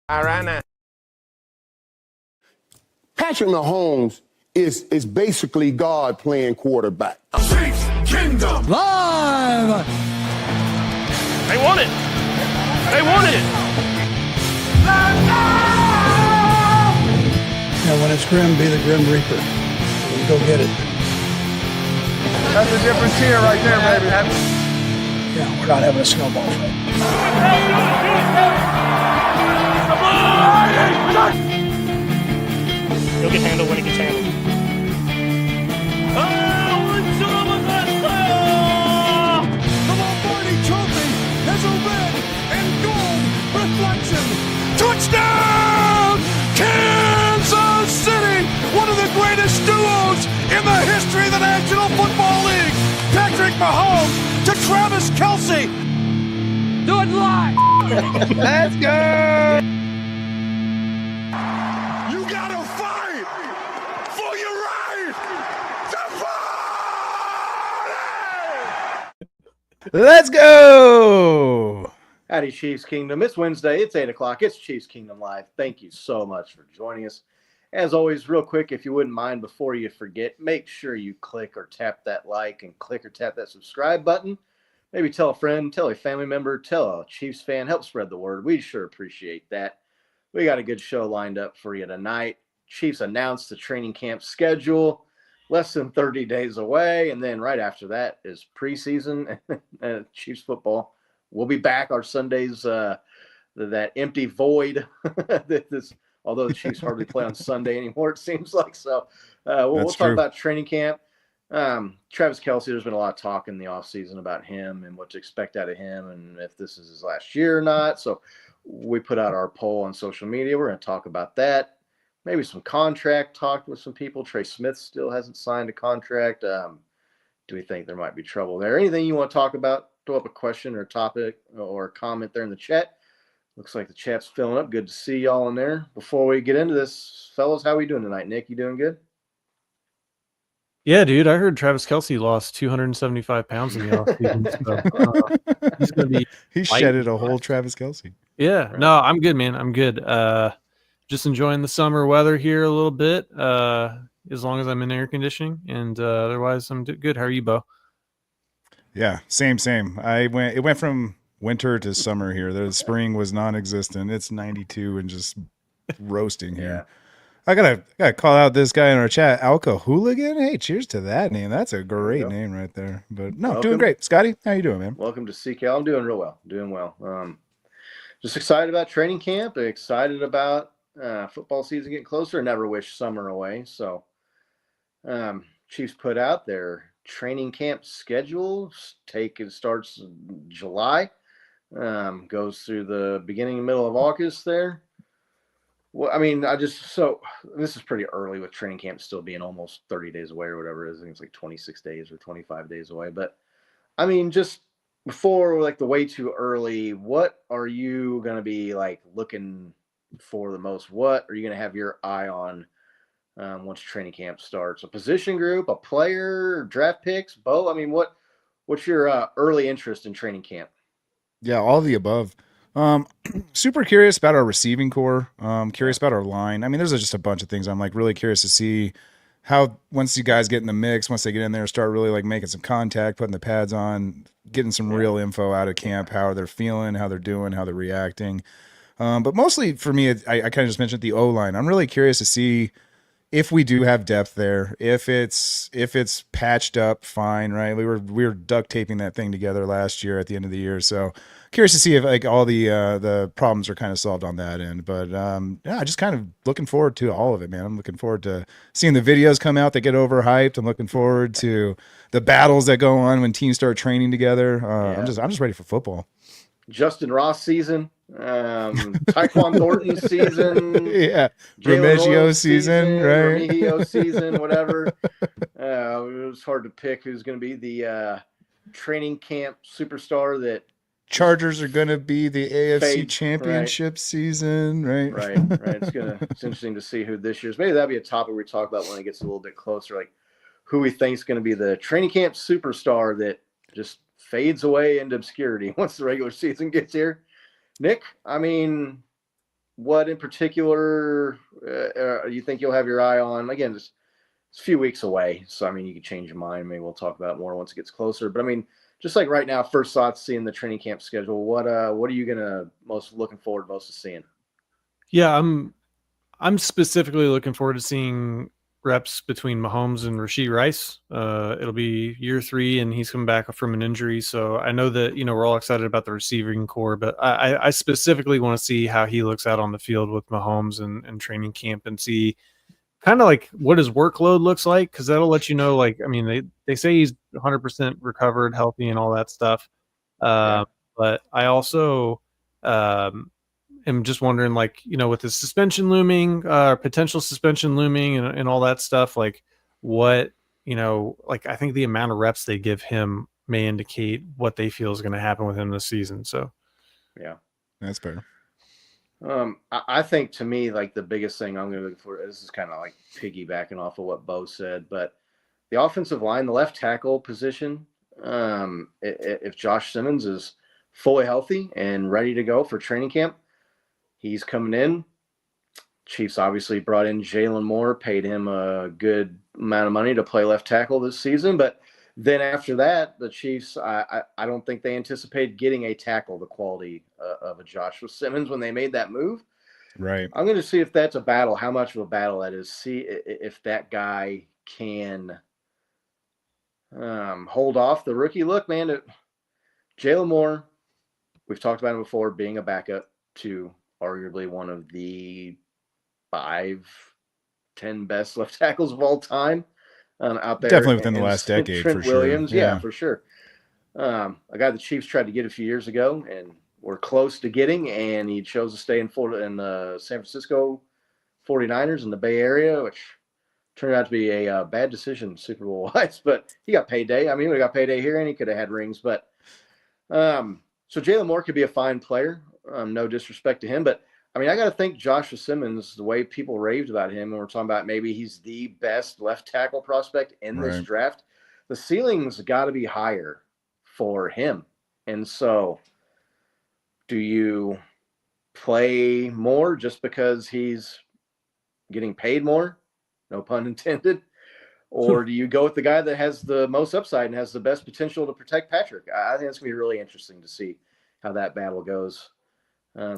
Arana. Patrick Mahomes is basically God playing quarterback. Chiefs Kingdom Live! They want it. They want it. And when it's grim, be the Grim Reaper. Go get it. That's a different tier right there, baby. Yeah, we're not having a snowball fight. He'll get handled when he gets handled. The Lombardi Trophy has a red and gold reflection. Touchdown! Kansas City! One of the greatest duos in the history of the National Football League. Patrick Mahomes to Travis Kelce. Do it live! Let's go! You gotta fight for your right to party! Let's go! Howdy, Chiefs Kingdom. It's Wednesday. It's 8 o'clock. It's Chiefs Kingdom Live. Thank you so much for joining us. As always, real quick, if you wouldn't mind, before you forget, make sure you click or tap that like and click or tap that subscribe button. Maybe tell a friend, tell a family member, tell a Chiefs fan. Help spread the word. We sure appreciate that. We got a good show lined up for you tonight. Chiefs announced the training camp schedule. Less than 30 days away. And then right after that is preseason Chiefs football. We'll be back our Sundays, that empty void. Although the Chiefs hardly play on Sunday anymore, it seems like. So we'll talk about training camp. Travis Kelce, there's been a lot of talk in the offseason about him and what to expect out of him and if this is his last year or not. So we put out our poll on social media. We're going to talk about that. Maybe some contract talk with some people. Trey Smith still hasn't signed a contract. Do we think there might be trouble there? Anything you want to talk about? Throw up a question or a topic or a comment there in the chat. Looks like the chat's filling up. Good to see y'all in there. Before we get into this, fellas, how we doing tonight? Nick, you doing good? Yeah, dude. I heard Travis Kelce lost 275 pounds in the offseason. So, he's gonna be. He shedded a whole Travis Kelce. Yeah. Right. No, I'm good, man. I'm good. Just enjoying the summer weather here a little bit. As long as I'm in air conditioning, and otherwise I'm good. How are you, Bo? Yeah, same. It went from winter to summer here. The spring was non-existent. It's 92 and just roasting here. I gotta call out this guy in our chat, Alka Hooligan. Hey, cheers to that name. That's a great name right there. But no, doing great. Scotty, how you doing, man? Welcome to CCAL. I'm doing real well. Doing well. Just excited about training camp. Excited about football season getting closer. Never wish summer away. So Chiefs put out their training camp schedule. It starts in July. Goes through the beginning and middle of August there. Well, I mean, this is pretty early with training camp still being almost 30 days away or whatever it is. I think it's like 26 days or 25 days away. But I mean, just before like the way too early, what are you going to be like looking for the most? What are you going to have your eye on once training camp starts? A position group, a player, draft picks, Bo? I mean, what's your early interest in training camp? Yeah, all the above. Super curious about our receiving core. Curious about our line. I mean, there's just a bunch of things I'm like really curious to see how once you guys get in the mix, once they get in there, start really like making some contact, putting the pads on, getting some real info out of camp, how they're feeling, how they're doing, how they're reacting. But mostly for me, I kind of just mentioned the O-line. I'm really curious to see if we do have depth there, if it's patched up, fine, right? We were duct taping that thing together last year at the end of the year, so curious to see if like all the problems are kind of solved on that end. But yeah, just kind of looking forward to all of it, man. I'm looking forward to seeing the videos come out that get overhyped. I'm looking forward to the battles that go on when teams start training together. I'm just ready for football. Justin Ross season, Tyquan Thornton season, Remigio season, right? Remigio season, whatever. It was hard to pick who's going to be the training camp superstar that Chargers are going to be the AFC Championship season, right? Right. It's interesting to see who this year's. Maybe that'd be a topic we talk about when it gets a little bit closer, like who we think is going to be the training camp superstar that just fades away into obscurity once the regular season gets here. Nick, I mean, what in particular you think you'll have your eye on? Again, it's a few weeks away, so I mean, you can change your mind. Maybe we'll talk about it more once it gets closer. But I mean, just like right now, first thoughts seeing the training camp schedule. What are you gonna most looking forward most to seeing? Yeah, I'm specifically looking forward to seeing reps between Mahomes and Rashee Rice. It'll be year 3, and he's coming back from an injury. So I know that, we're all excited about the receiving core, but I specifically want to see how he looks out on the field with Mahomes and training camp, and see kind of like what his workload looks like. Cause that'll let you know, like, I mean, they say he's 100% recovered, healthy, and all that stuff. But I also, am just wondering, like, with the suspension looming, potential suspension looming, and all that stuff, like what, like I think the amount of reps they give him may indicate what they feel is going to happen with him this season. So, yeah, that's fair. I think to me, like the biggest thing I'm going to look for, this is kind of like piggybacking off of what Bo said, but the offensive line, the left tackle position, if Josh Simmons is fully healthy and ready to go for training camp, he's coming in. Chiefs obviously brought in Jalen Moore, paid him a good amount of money to play left tackle this season. But then after that, the Chiefs, I don't think they anticipated getting a tackle the quality of a Joshua Simmons when they made that move. Right. I'm going to see if that's a battle, how much of a battle that is. See if that guy can hold off the rookie. Look, man, Jalen Moore, we've talked about him before, being a backup to arguably one of the 5-10 best left tackles of all time out there. Definitely within the last decade, Trent for Williams, sure. yeah, for sure. A guy the Chiefs tried to get a few years ago and were close to getting, and he chose to stay in Florida, in the San Francisco 49ers in the Bay Area, which turned out to be a bad decision Super Bowl wise, but he got payday. I mean, we got payday here, and he could have had rings, but so Jalen Moore could be a fine player. No disrespect to him, but I mean, I got to think Joshua Simmons, the way people raved about him, and we're talking about maybe he's the best left tackle prospect in this draft, the ceiling's got to be higher for him. And so do you play more just because he's getting paid more? No pun intended. Or do you go with the guy that has the most upside and has the best potential to protect Patrick? I think it's going to be really interesting to see how that battle goes.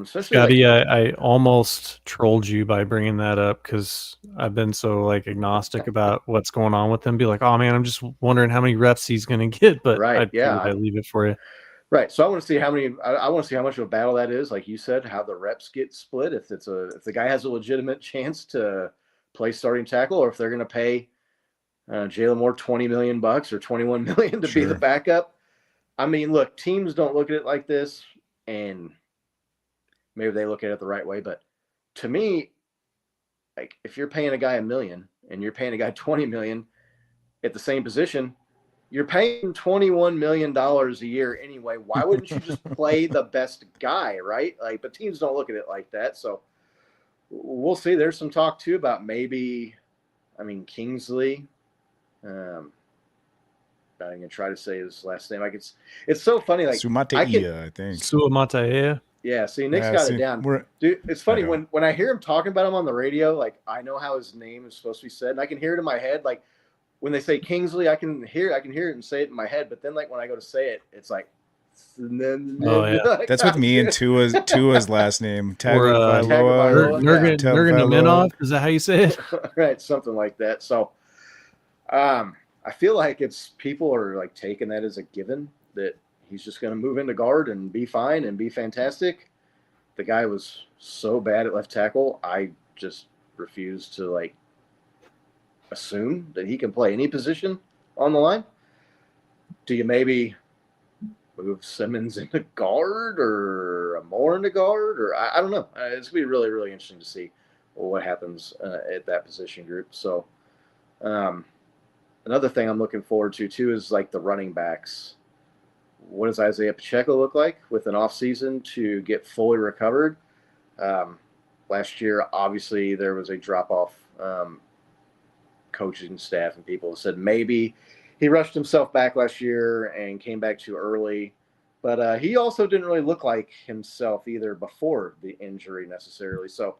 Scotty, I almost trolled you by bringing that up because I've been so like agnostic about what's going on with him. Be like, oh man, I'm just wondering how many reps he's going to get. But I leave it for you. Right. So I want to see how many. I want to see how much of a battle that is. Like you said, how the reps get split. If the guy has a legitimate chance to play starting tackle, or if they're going to pay Jalen Moore $20 million or $21 million to be the backup. I mean, look, teams don't look at it like this, and maybe they look at it the right way, but to me, like if you're paying a guy $1 million and you're paying a guy $20 million at the same position, you're paying $21 million a year anyway. Why wouldn't you just play the best guy, right? Like, but teams don't look at it like that. So we'll see. There's some talk too about maybe, Kingsley. I'm not even gonna try to say his last name. Like it's so funny. Like Sumateia, I think. Sumateia. Yeah, see, Nick's got it down. Dude, it's funny when I hear him talking about him on the radio, like I know how his name is supposed to be said, and I can hear it in my head. Like when they say Kingsley, I can hear it and say it in my head, but then like when I go to say it, it's like That's with me and Tua's last name. Nurmagomedov. Is that how you say it? Right, something like that. So I feel like it's people are like taking that as a given that he's just going to move into guard and be fine and be fantastic. The guy was so bad at left tackle. I just refuse to like assume that he can play any position on the line. Do you maybe move Simmons into guard or Moore into guard? Or I don't know. It's going to be really, really interesting to see what happens at that position group. So another thing I'm looking forward to too is like the running backs. What does Isaiah Pacheco look like with an offseason to get fully recovered? Last year, obviously, there was a drop-off coaching staff and people said maybe he rushed himself back last year and came back too early. But he also didn't really look like himself either before the injury necessarily. So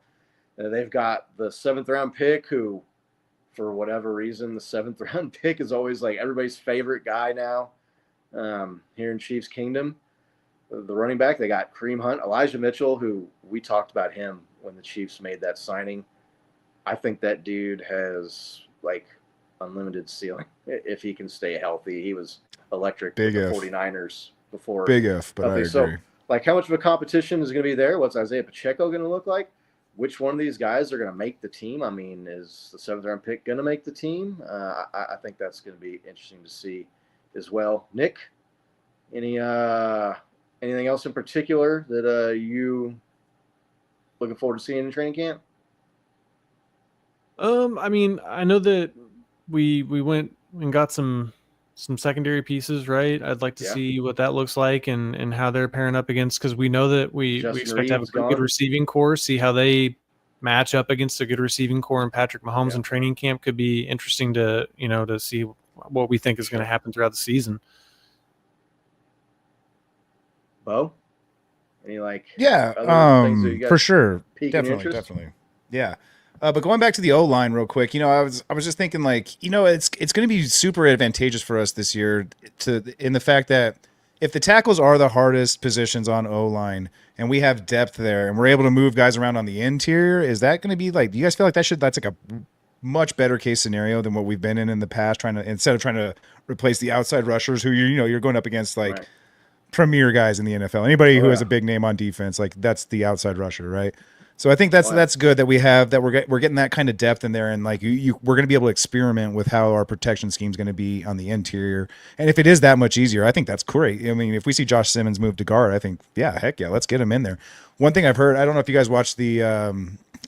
they've got the 7th-round pick who, for whatever reason, the 7th-round pick is always like everybody's favorite guy now here in Chiefs Kingdom. The running back, they got Kareem Hunt, Elijah Mitchell, who we talked about him when the Chiefs made that signing. I think that dude has like unlimited ceiling if he can stay healthy. He was electric with the 49ers before. Big if, but I agree. So, like, how much of a competition is going to be there? What's Isaiah Pacheco going to look like? Which one of these guys are going to make the team? I mean, is the 7th-round pick going to make the team? I think that's going to be interesting to see as well. Nick, anything else in particular that you looking forward to seeing in training camp? I mean, I know that we went and got some secondary pieces, right? I'd like to see what that looks like and how they're pairing up against, because we know that we expect to have a pretty good receiving core. See how they match up against a good receiving core, and Patrick Mahomes in training camp could be interesting to see what we think is going to happen throughout the season. Bo, any for sure, definitely, yeah. But going back to the O-line real quick, I was just thinking it's going to be super advantageous for us this year in the fact that if the tackles are the hardest positions on O-line and we have depth there and we're able to move guys around on the interior, is that going to be do you guys feel like that's like a much better case scenario than what we've been in the past, instead of trying to replace the outside rushers who you're going up against premier guys in the NFL. Anybody who has a big name on defense, that's the outside rusher, right? So I think that's good that we have that we're getting that kind of depth in there, and we're going to be able to experiment with how our protection scheme is going to be on the interior. And if it is that much easier, I think that's great. I mean, if we see Josh Simmons move to guard, I think heck yeah, let's get him in there. One thing I've heard, I don't know if you guys watched the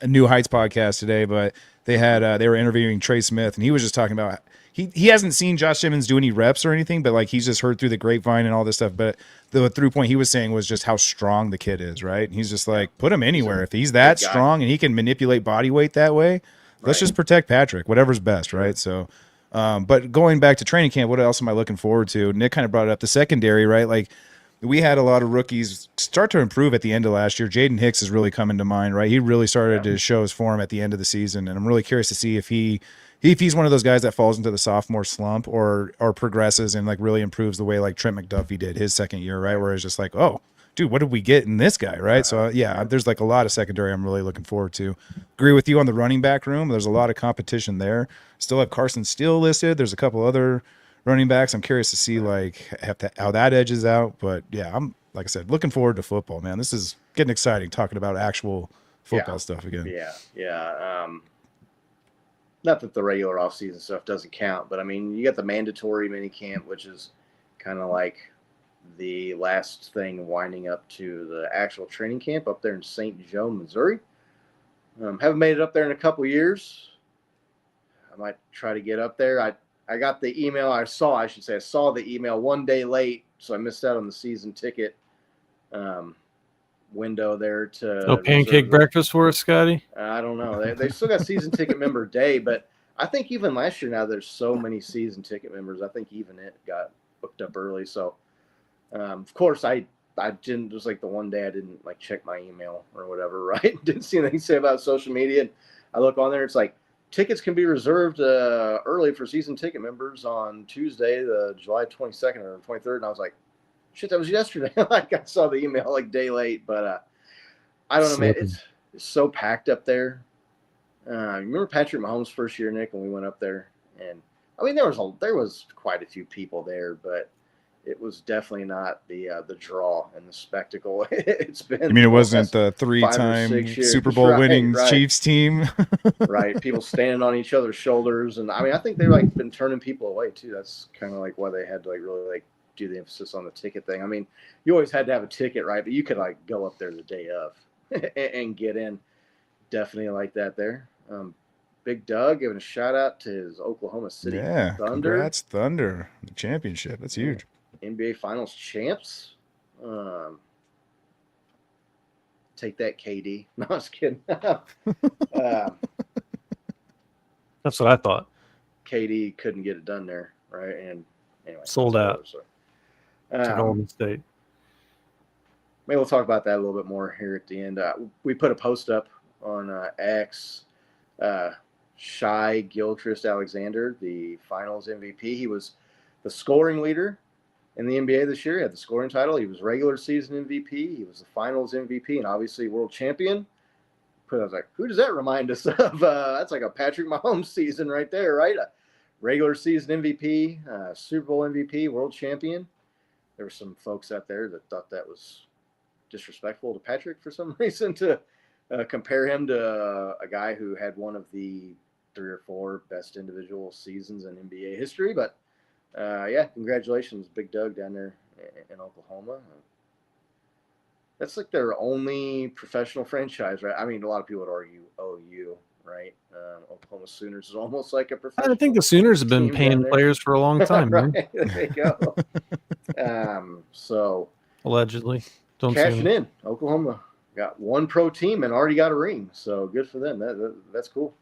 New Heights podcast today, but they were interviewing Trey Smith, and he was just talking about. He hasn't seen Josh Simmons do any reps or anything, but he's just heard through the grapevine and all this stuff. But the through point he was saying was just how strong the kid is, right? And he's just put him anywhere. If he's that strong and he can manipulate body weight that way, let's just protect Patrick, whatever's best, right? So, but going back to training camp, what else am I looking forward to? Nick kind of brought it up, the secondary, right? We had a lot of rookies start to improve at the end of last year. Jaden Hicks is really coming to mind, right? He really started to show his form at the end of the season, and I'm really curious to see if he's one of those guys that falls into the sophomore slump or progresses and really improves the way Trent McDuffie did his second year, right? Where it's just oh, dude, what did we get in this guy, right? So there's a lot of secondary I'm really looking forward to. Agree with you on the running back room. There's a lot of competition there. Still have Carson Steele listed. There's a couple other running backs. I'm curious to see how that edges out. But yeah, I'm like I said, looking forward to football, man. This is getting exciting talking about actual football stuff again. Yeah. Not that the regular offseason stuff doesn't count, but I mean, you got the mandatory mini camp, which is kind of the last thing winding up to the actual training camp up there in St. Joe, Missouri. Haven't made it up there in a couple years. I might try to get up there. I got the email. I saw the email one day late, so I missed out on the season ticket window there to pancake breakfast for us, Scotty. I don't know. They still got season ticket member day, but I think even last year now there's so many season ticket members. I think even it got booked up early. So of course I didn't, just the one day I didn't check my email or whatever, right? Didn't see anything say about social media, and I look on there, it's tickets can be reserved early for season ticket members on Tuesday, the July 22nd or 23rd, and I was shit, that was yesterday. I saw the email day late, but I don't know, man. It's so packed up there. Remember Patrick Mahomes' first year, Nick, when we went up there? And I mean, there was quite a few people there, but it was definitely not the draw and the spectacle it's been. I mean, it wasn't the 3-time Super Bowl winning Chiefs team, right? People standing on each other's shoulders, and I mean, I think they've been turning people away too. That's kind of why they had to really do the emphasis on the ticket thing. I mean, you always had to have a ticket, right? But you could go up there the day of and get in. Definitely like that there. Big Doug giving a shout out to his Oklahoma City Thunder. Congrats, Thunder, the championship. That's huge. NBA Finals champs. Take that, KD. No, I was kidding. That's what I thought. KD couldn't get it done there, right? And anyway, sold out. So. To Golden State. maybe we'll talk about that a little bit more here at the end. We put a post up on X. Shai Gilgeous-Alexander, the Finals MVP. He was the scoring leader in the NBA this year. He had the scoring title. He was regular season MVP. He was the Finals MVP, and obviously world champion. But I was like, who does that remind us of? That's like a Patrick Mahomes season right there, right? A regular season MVP, Super Bowl MVP, world champion. There were some folks out there that thought that was disrespectful to Patrick for some reason to compare him to a guy who had one of the 3 or 4 best individual seasons in NBA history. But yeah, congratulations, Big Doug down there in Oklahoma. That's like their only professional franchise, right? I mean, a lot of people would argue OU, right? Oklahoma Sooners is almost like a professional. I think the Sooners have been team paying down there. players for a long time, man. Right, there you go. So Allegedly. Don't cashing say in. Oklahoma got 1 pro team and already got a ring, so good for them. That's cool.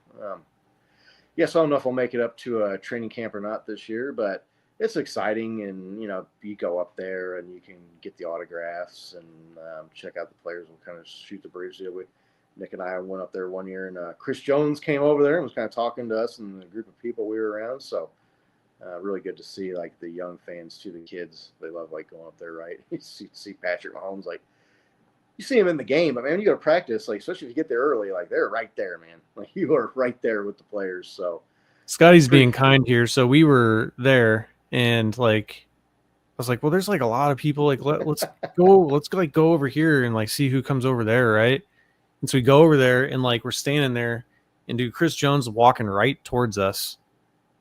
Yes, I don't know if I'll make it up to a training camp or not this year, but it's exciting. And you go up there and you can get the autographs and check out the players. We'll kind of shoot the breeze deal with. Nick and I went up there one year, and Chris Jones came over there and was kind of talking to us and the group of people we were around. So really good to see like the young fans to the kids. They love like going up there, right? You see Patrick Mahomes, like you see him in the game, but man, when you go to practice, like especially if you get there early, like they're right there, man. Like you are right there with the players. So Scotty's being kind here. So we were there, and like I was like, well, there's like a lot of people. Like let's go over here and like see who comes over there, right? And so we go over there, and like we're standing there, and dude, Chris Jones walking right towards us,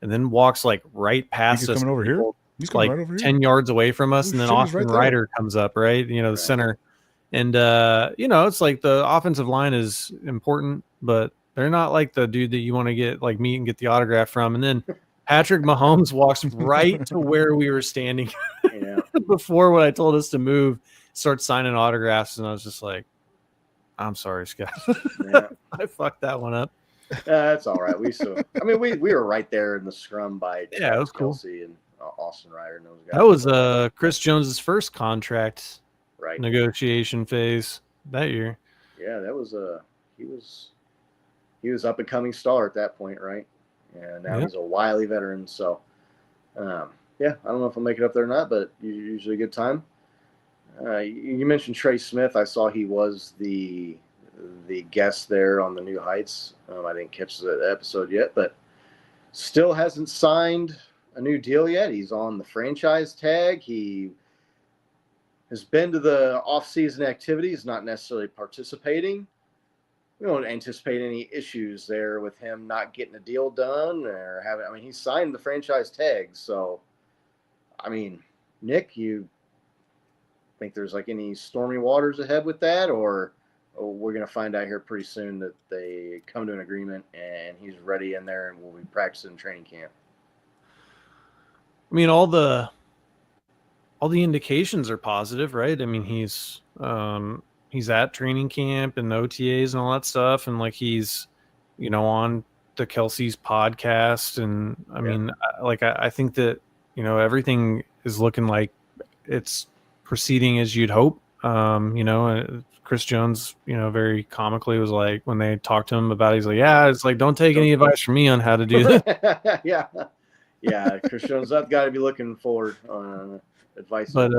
and then walks like right past us, coming over here. He's coming like right over here. 10 yards away from us, and then shit, he's Austin right there. Ryder comes up, right? The center. And it's like the offensive line is important, but they're not like the dude that you want to get like meet and get the autograph from. And then Patrick Mahomes walks right to where we were standing before when I told us to move, start signing autographs, and I was just like, I'm sorry, Scott. Yeah. I fucked that one up. That's all right. We were right there in the scrum by Yeah, it was cool. Kelsey and Austin Ryder and those guys. That was Chris Jones's first contract right negotiation phase that year. Yeah, that was he was up and coming star at that point, right? And now he's a wily veteran. So yeah, I don't know if I'll make it up there or not, but usually a good time. You mentioned Trey Smith. I saw he was the guest there on the New Heights. I didn't catch the episode yet, but still hasn't signed a new deal yet. He's on the franchise tag. He has been to the off-season activities, not necessarily participating. We don't anticipate any issues there with him not getting a deal done or having. I mean, he signed the franchise tag, so I mean, Nick, you think there's like any stormy waters ahead with that, or we're going to find out here pretty soon that they come to an agreement and he's ready in there and we'll be practicing training camp? I mean, all the indications are positive, right? I mean, he's at training camp and the OTAs and all that stuff, and like he's on the Kelsey's podcast, and I mean, like I think that everything is looking like it's proceeding as you'd hope. Chris Jones, very comically was like, when they talked to him about it, he's like, yeah, it's like, don't take any advice from me on how to do that. yeah. Chris Jones, I've got to be looking forward on advice. But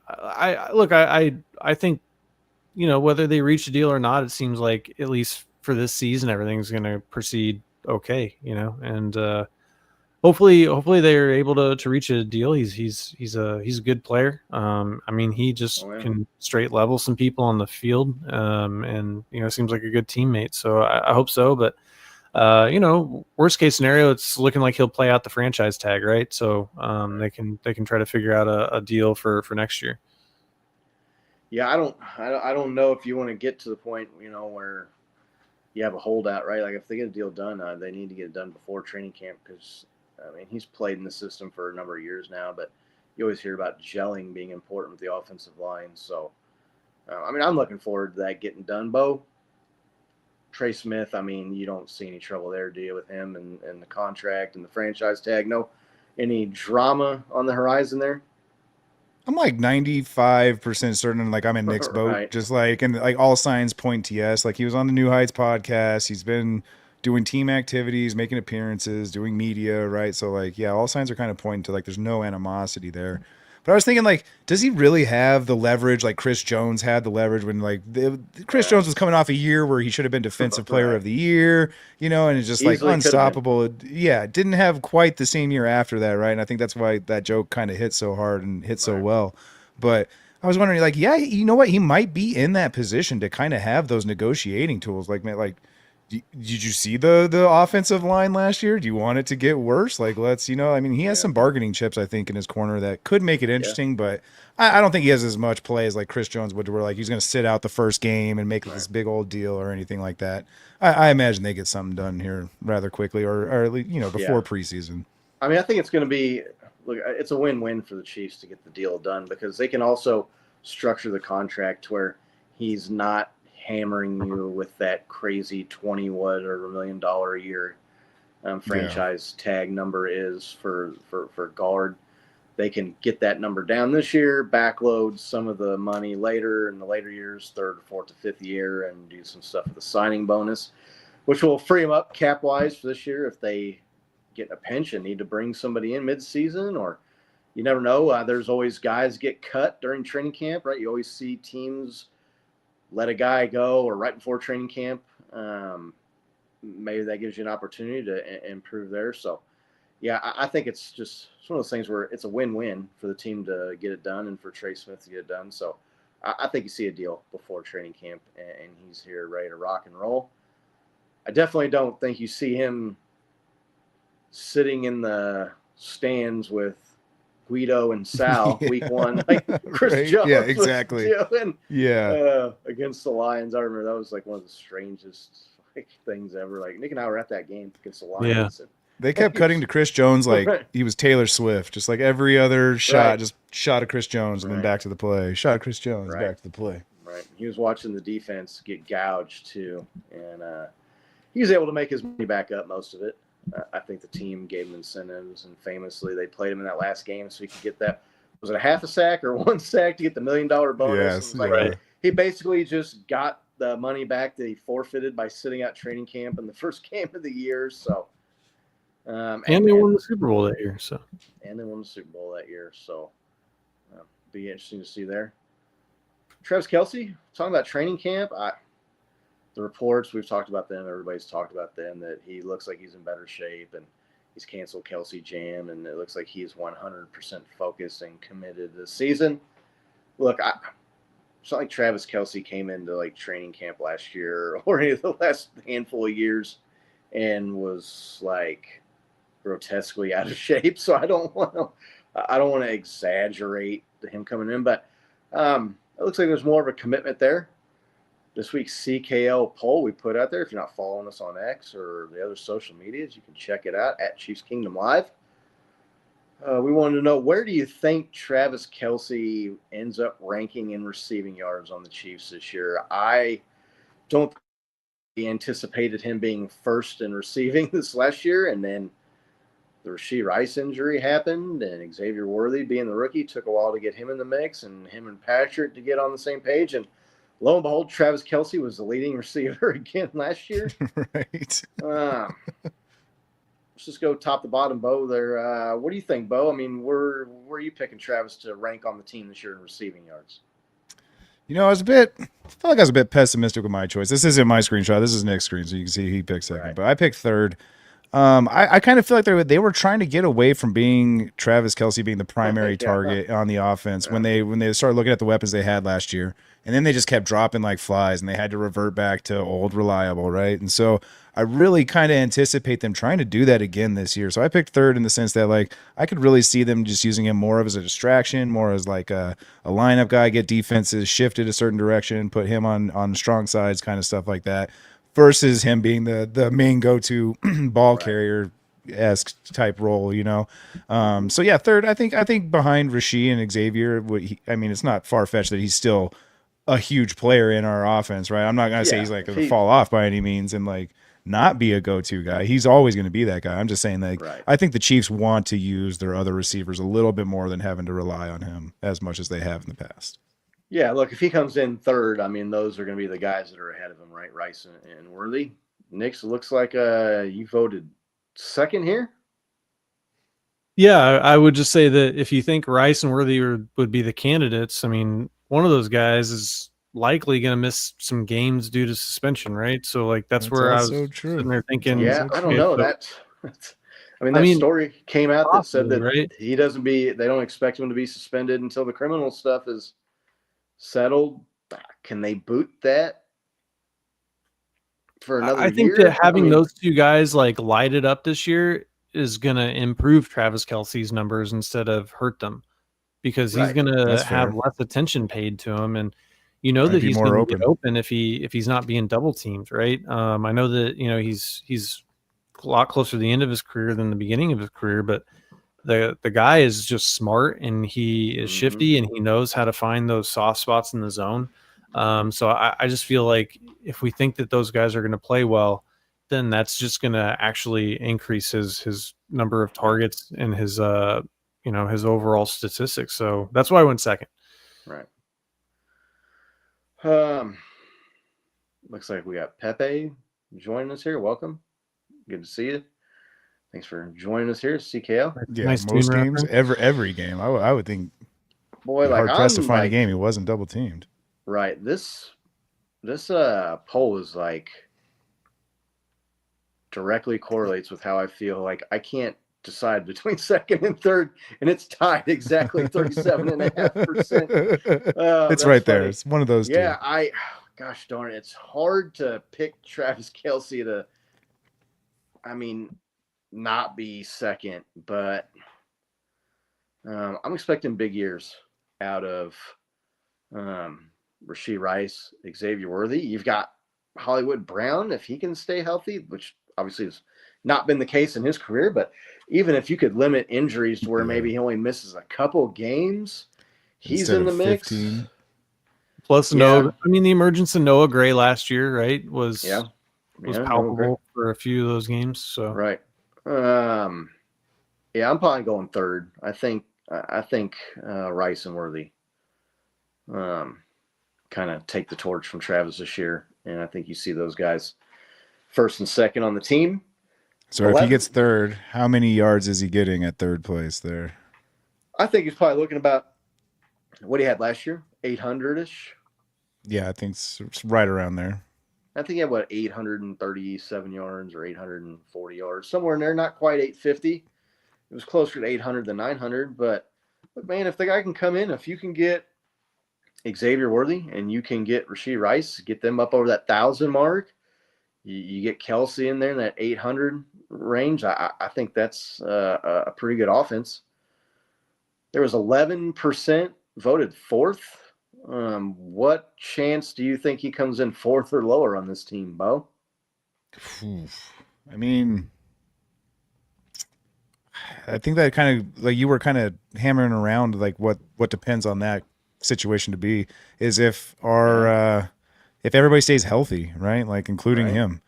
I think, whether they reach a deal or not, it seems like at least for this season, everything's going to proceed okay, and hopefully they're able to reach a deal. He's a good player. I mean, he just can straight level some people on the field, and seems like a good teammate. So I hope so. But worst case scenario, it's looking like he'll play out the franchise tag, right? So they can try to figure out a deal for next year. Yeah, I don't know if you want to get to the point where you have a holdout, right? Like if they get a deal done, they need to get it done before training camp, because I mean, he's played in the system for a number of years now, but you always hear about gelling being important with the offensive line. So, I mean, I'm looking forward to that getting done, Bo. Trey Smith, I mean, you don't see any trouble there, do you, with him and the contract and the franchise tag? No, any drama on the horizon there? I'm like 95% certain, like I'm in Nick's boat, Right. just like, and like all signs point to yes. Like he was on the New Heights podcast. He's been doing team activities, making appearances, doing media, right? So like, yeah, all signs are kind of pointing to like there's no animosity there. But I was thinking, like, does he really have the leverage like Chris Jones had the leverage when like Chris Jones was coming off a year where he should have been Defensive Player of the Year, you know, and it's just Easily like could have been. unstoppable. Yeah, didn't have quite the same year after that, right? And I think that's why that joke kind of hit so hard and hit so well. But I was wondering, like, yeah, you know what? He might be in that position to kind of have those negotiating tools. Like, man, like, did you see the offensive line last year? Do you want it to get worse? Like, let's, you know, I mean, he has some bargaining chips, I think, in his corner that could make it interesting, but I don't think he has as much play as like Chris Jones would, where like he's going to sit out the first game and make this big old deal or anything like that. I imagine they get something done here rather quickly, or at least, you know, before preseason. I mean, I think it's going to be, look, it's a win-win for the Chiefs to get the deal done, because they can also structure the contract where he's not hammering you with that crazy 20 what or $1 million a year franchise tag number is for guard. They can get that number down this year, backload some of the money later in the later years, third, fourth, to fifth year, and do some stuff with the signing bonus, which will free them up cap wise for this year if they get a pinch and need to bring somebody in mid-season, or you never know. There's always guys get cut during training camp, right? You always see teams let a guy go or right before training camp. Maybe that gives you an opportunity to improve there. So, yeah, I think it's one of those things where it's a win-win for the team to get it done and for Trey Smith to get it done. So I think you see a deal before training camp, and he's here ready to rock and roll. I definitely don't think you see him sitting in the stands with Guido and Sal week one, like Chris Jones. Yeah, exactly. Doing, against the Lions. I remember that was like one of the strangest things ever. Like Nick and I were at that game against the Lions. Yeah. And They kept cutting to Chris Jones like he was Taylor Swift, just like every other shot, just shot at Chris Jones and then back to the play. Shot at Chris Jones, back to the play. Right. He was watching the defense get gouged too, and he was able to make his money back up, most of it. I think the team gave him incentives, and famously they played him in that last game so he could get that. Was it a half a sack or one sack to get the $1 million bonus? Yes, He basically just got the money back that he forfeited by sitting out training camp in the first game of the year. So, and they won the Super Bowl that year. So, and they won the Super Bowl that year. So, be interesting to see there. Travis Kelce, talking about training camp. The reports, we've talked about them. Everybody's talked about them, that he looks like he's in better shape, and he's canceled Kelce Jam, and it looks like he's 100% focused and committed this season. Look, it's not like Travis Kelce came into like training camp last year or any of the last handful of years and was like grotesquely out of shape. So I don't want to exaggerate him coming in, but it looks like there's more of a commitment there. This week's CKL poll we put out there, if you're not following us on X or the other social medias, you can check it out at Chiefs Kingdom Live. We wanted to know, where do you think Travis Kelce ends up ranking in receiving yards on the Chiefs this year? I don't anticipated him being first in receiving this last year, and then the Rashee Rice injury happened, and Xavier Worthy, being the rookie, took a while to get him in the mix, and him and Patrick to get on the same page. And lo and behold, Travis Kelce was the leading receiver again last year. Right. Let's just go top to bottom, Bo. There. What do you think, Bo? I mean, where are you picking Travis to rank on the team this year in receiving yards? You know, I felt like I was a bit pessimistic with my choice. This isn't my screenshot. This is Nick's screen, so you can see he picked second. Right. But I picked third. I kind of feel like they were trying to get away from being Travis Kelce being the primary target on the offense when they started looking at the weapons they had last year, and then they just kept dropping like flies, and they had to revert back to old reliable, right? And so I really kind of anticipate them trying to do that again this year. So I picked third in the sense that like I could really see them just using him more as a distraction, more as like a lineup guy, get defenses shifted a certain direction, put him on strong sides, kind of stuff like that, versus him being the main go-to ball carrier-esque type role, you know? So yeah, third, I think behind Rashee and Xavier, it's not far-fetched that he's still a huge player in our offense, right? I'm not gonna say he's like gonna fall off by any means and like not be a go-to guy. He's always going to be that guy. I'm just saying that I think the Chiefs want to use their other receivers a little bit more than having to rely on him as much as they have in the past. Yeah, look, if he comes in third, I mean, those are going to be the guys that are ahead of him, right? Rice and Worthy. Nix, looks like you voted second here. Yeah, I would just say that if you think Rice and Worthy would be the candidates, I mean, one of those guys is likely going to miss some games due to suspension, right? So, like, that's where I was sitting there thinking. Yeah, I don't know. I mean, story came out that said that they don't expect him to be suspended until the criminal stuff is settled. Can they boot that for another year? I think that having those two guys like light it up this year is going to improve Travis Kelce's numbers instead of hurt them, because he's going to have less attention paid to him, and you know that he's going to get open if he's not being double teamed, right? I know that he's a lot closer to the end of his career than the beginning of his career, but the guy is just smart and he is shifty and he knows how to find those soft spots in the zone. So I just feel like if we think that those guys are going to play well, then that's just going to actually increase his number of targets and his his overall statistics. So that's why I went second. Right. Looks like we got Pepe joining us here. Welcome. Good to see you. Thanks for joining us here, CKL. Yeah, nice most games, every game. I would think. Boy, like hard pressed to find a game he wasn't double teamed. Right. This poll is like directly correlates with how I feel. Like I can't decide between second and third, and it's tied exactly 37.5%. It's right there. It's one of those. Yeah, gosh darn it, it's hard to pick Travis Kelce to, not be second, but I'm expecting big years out of Rashee Rice, Xavier Worthy. You've got Hollywood Brown, if he can stay healthy, which obviously has not been the case in his career, but even if you could limit injuries to where maybe he only misses a couple games, he's in the mix. 15. Plus, the emergence of Noah Gray last year, right, was palpable for a few of those games. So right, I'm probably going third. I think Rice and Worthy kind of take the torch from Travis this year, and I think you see those guys first and second on the team. So 11. If he gets third, how many yards is he getting at third place there? I think he's probably looking about what he had last year, 800-ish. Yeah, I think it's right around there. I think he had, 837 yards or 840 yards, somewhere in there, not quite 850. It was closer to 800 than 900. But, look, man, if the guy can come in, if you can get Xavier Worthy and you can get Rashee Rice, get them up over that 1,000 mark, you get Kelce in there in that 800 range, I think that's a pretty good offense. There was 11% voted fourth. What chance do you think he comes in fourth or lower on this team, Bo? I think that kind of like you were kind of hammering around like what depends on that situation to be is if if everybody stays healthy, right? Like including him.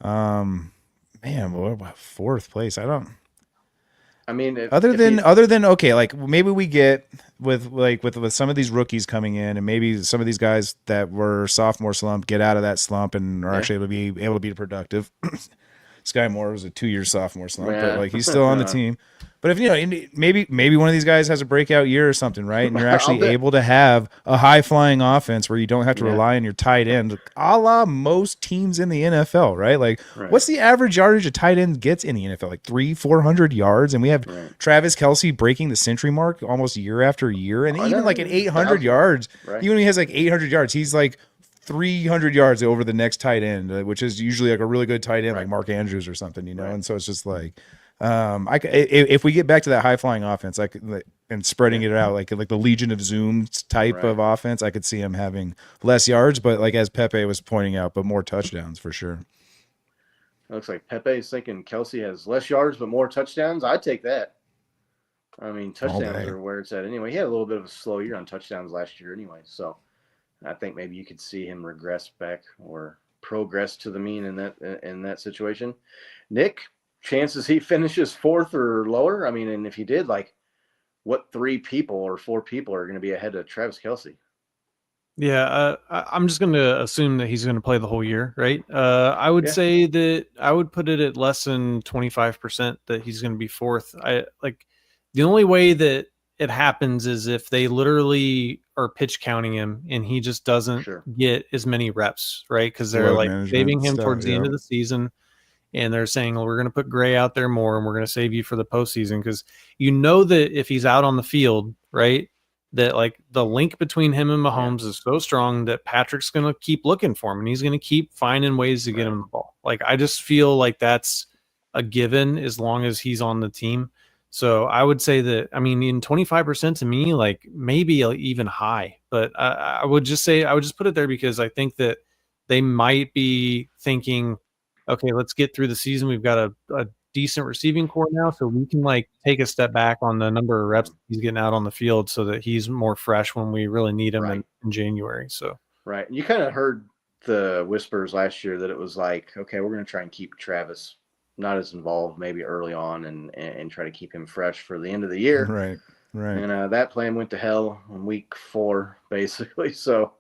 Man, boy, fourth place. Other than okay, like maybe we get with some of these rookies coming in, and maybe some of these guys that were sophomore slump get out of that slump and are actually able to be productive. Sky Moore was a 2-year sophomore slump, but like he's still on the team. But if maybe one of these guys has a breakout year or something, right? And you're actually able to have a high flying offense where you don't have to rely on your tight end, a la most teams in the NFL, right? Like, what's the average yardage a tight end gets in the NFL? Like 300-400 yards, and we have Travis Kelce breaking the century mark almost year after year, and even like at 800 yards, even when he has like 800 yards, he's like 300 yards over the next tight end, which is usually like a really good tight end, like Mark Andrews or something, And so it's just like, if we get back to that high flying offense, and spreading it out like the Legion of Zoom type of offense, I could see him having less yards, but like as Pepe was pointing out, but more touchdowns for sure. It looks like Pepe is thinking Kelce has less yards but more touchdowns. I'd take that. Touchdowns are where it's at anyway. He had a little bit of a slow year on touchdowns last year anyway, so. I think maybe you could see him regress back or progress to the mean in that situation. Nick, chances he finishes 4th or lower? I mean, and if he did, like, what 3 people or 4 people are going to be ahead of Travis Kelce? Yeah, I'm just going to assume that he's going to play the whole year, right? I would say that I would put it at less than 25% that he's going to be 4th. The only way that it happens is if they literally are pitch counting him and he just doesn't get as many reps, right? Because they're saving him towards the end of the season, and they're saying, well, we're going to put Gray out there more and we're going to save you for the postseason, because that if he's out on the field, right, that like the link between him and Mahomes is so strong that Patrick's going to keep looking for him and he's going to keep finding ways to get him the ball. Like, I just feel like that's a given as long as he's on the team. So I would say that, I mean, in 25% to me, like maybe even high, but I would just put it there because I think that they might be thinking, okay, let's get through the season. We've got a decent receiving core now, so we can like take a step back on the number of reps he's getting out on the field so that he's more fresh when we really need him in January. So, right. And you kind of heard the whispers last year that it was like, okay, we're going to try and keep Travis not as involved maybe early on and try to keep him fresh for the end of the year. Right. And that plan went to hell in week 4, basically. So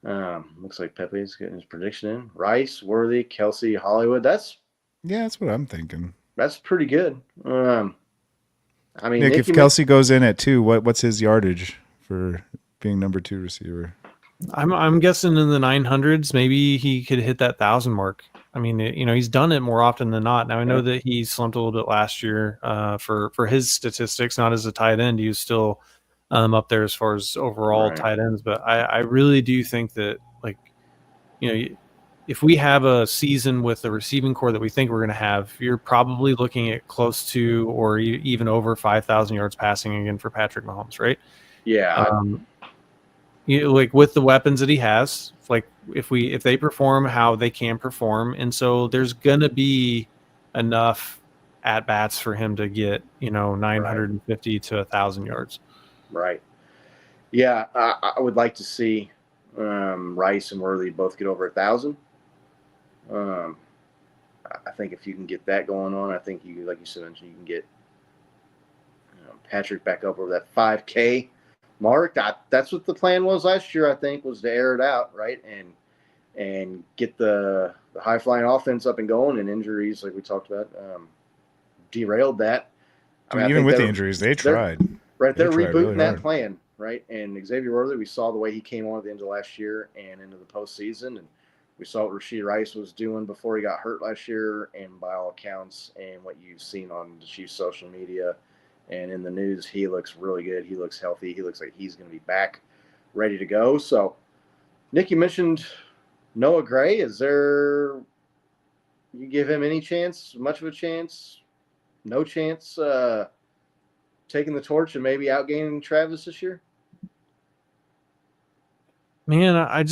looks like Pepe's getting his prediction in. Rice, Worthy, Kelce, Hollywood. That's what I'm thinking. That's pretty good. I mean, Nick, if Kelce goes in at 2, what's his yardage for being number 2 receiver? I'm guessing in the 900s. Maybe he could hit that 1,000 mark. I mean, he's done it more often than not. Now I know that he slumped a little bit last year for his statistics, not as a tight end. He was still up there as far as overall tight ends. But I really do think that, like, if we have a season with the receiving core that we think we're going to have, you're probably looking at close to or even over 5,000 yards passing again for Patrick Mahomes, right? Yeah. Like with the weapons that he has, like if they perform how they can perform, and so there's gonna be enough at bats for him to get 950 to 1,000 yards. Right. Yeah, I would like to see Rice and Worthy both get over 1,000. I think if you can get that going on, I think you, like you said, you can get Patrick back up over that 5K mark. That's what the plan was last year, I think, was to air it out, right? And get the high flying offense up and going, and injuries, like we talked about, derailed that. I mean, even with the injuries, they tried. They're rebooting really that plan, right? And Xavier Worthy, we saw the way he came on at the end of last year and into the postseason, and we saw what Rashee Rice was doing before he got hurt last year, and by all accounts and what you've seen on the Chiefs' social media and in the news, he looks really good. He looks healthy. He looks like he's going to be back, ready to go. So, Nick, you mentioned Noah Gray. Is there – you give him any chance, much of a chance, no chance taking the torch and maybe outgaining Travis this year? Man, I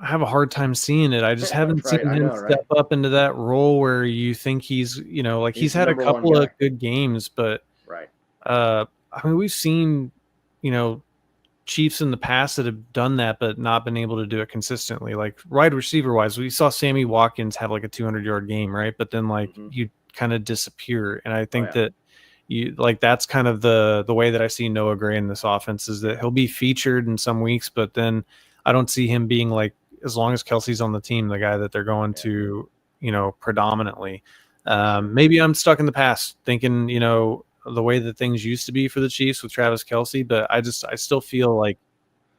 have a hard time seeing it. I just haven't seen him step up into that role where you think he's he's had a couple of good games, but I mean, we've seen, Chiefs in the past that have done that, but not been able to do it consistently. Like wide receiver wise, we saw Sammy Watkins have like a 200-yard game, right? But then you kind of disappear. And I think that that's kind of the way that I see Noah Gray in this offense, is that he'll be featured in some weeks, but then I don't see him being like, as long as Kelce's on the team, the guy that they're going to, predominantly. Maybe I'm stuck in the past thinking, the way that things used to be for the Chiefs with Travis Kelce, but I still feel like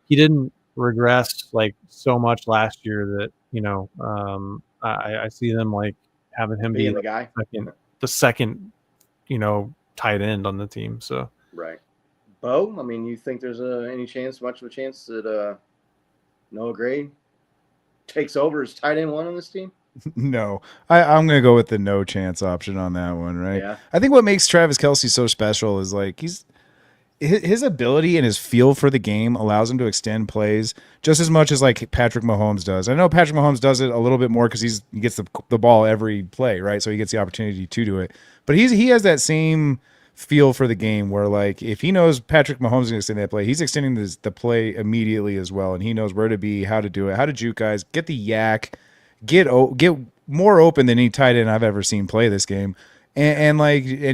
he didn't regress like so much last year that, I see them like having him be the guy, the second, tight end on the team. So, right. Bo, I mean, you think there's much of a chance that Noah Gray takes over as tight end 1 on this team? No, I'm going to go with the no chance option on that one, right? Yeah. I think what makes Travis Kelce so special is like his ability and his feel for the game allows him to extend plays just as much as like Patrick Mahomes does. I know Patrick Mahomes does it a little bit more because he gets the ball every play, right? So he gets the opportunity to do it. But he has that same feel for the game where, like, if he knows Patrick Mahomes is going to extend that play, he's extending the play immediately as well, and he knows where to be, how to do it, how to juke guys, get the yak, get more open than any tight end I've ever seen play this game, and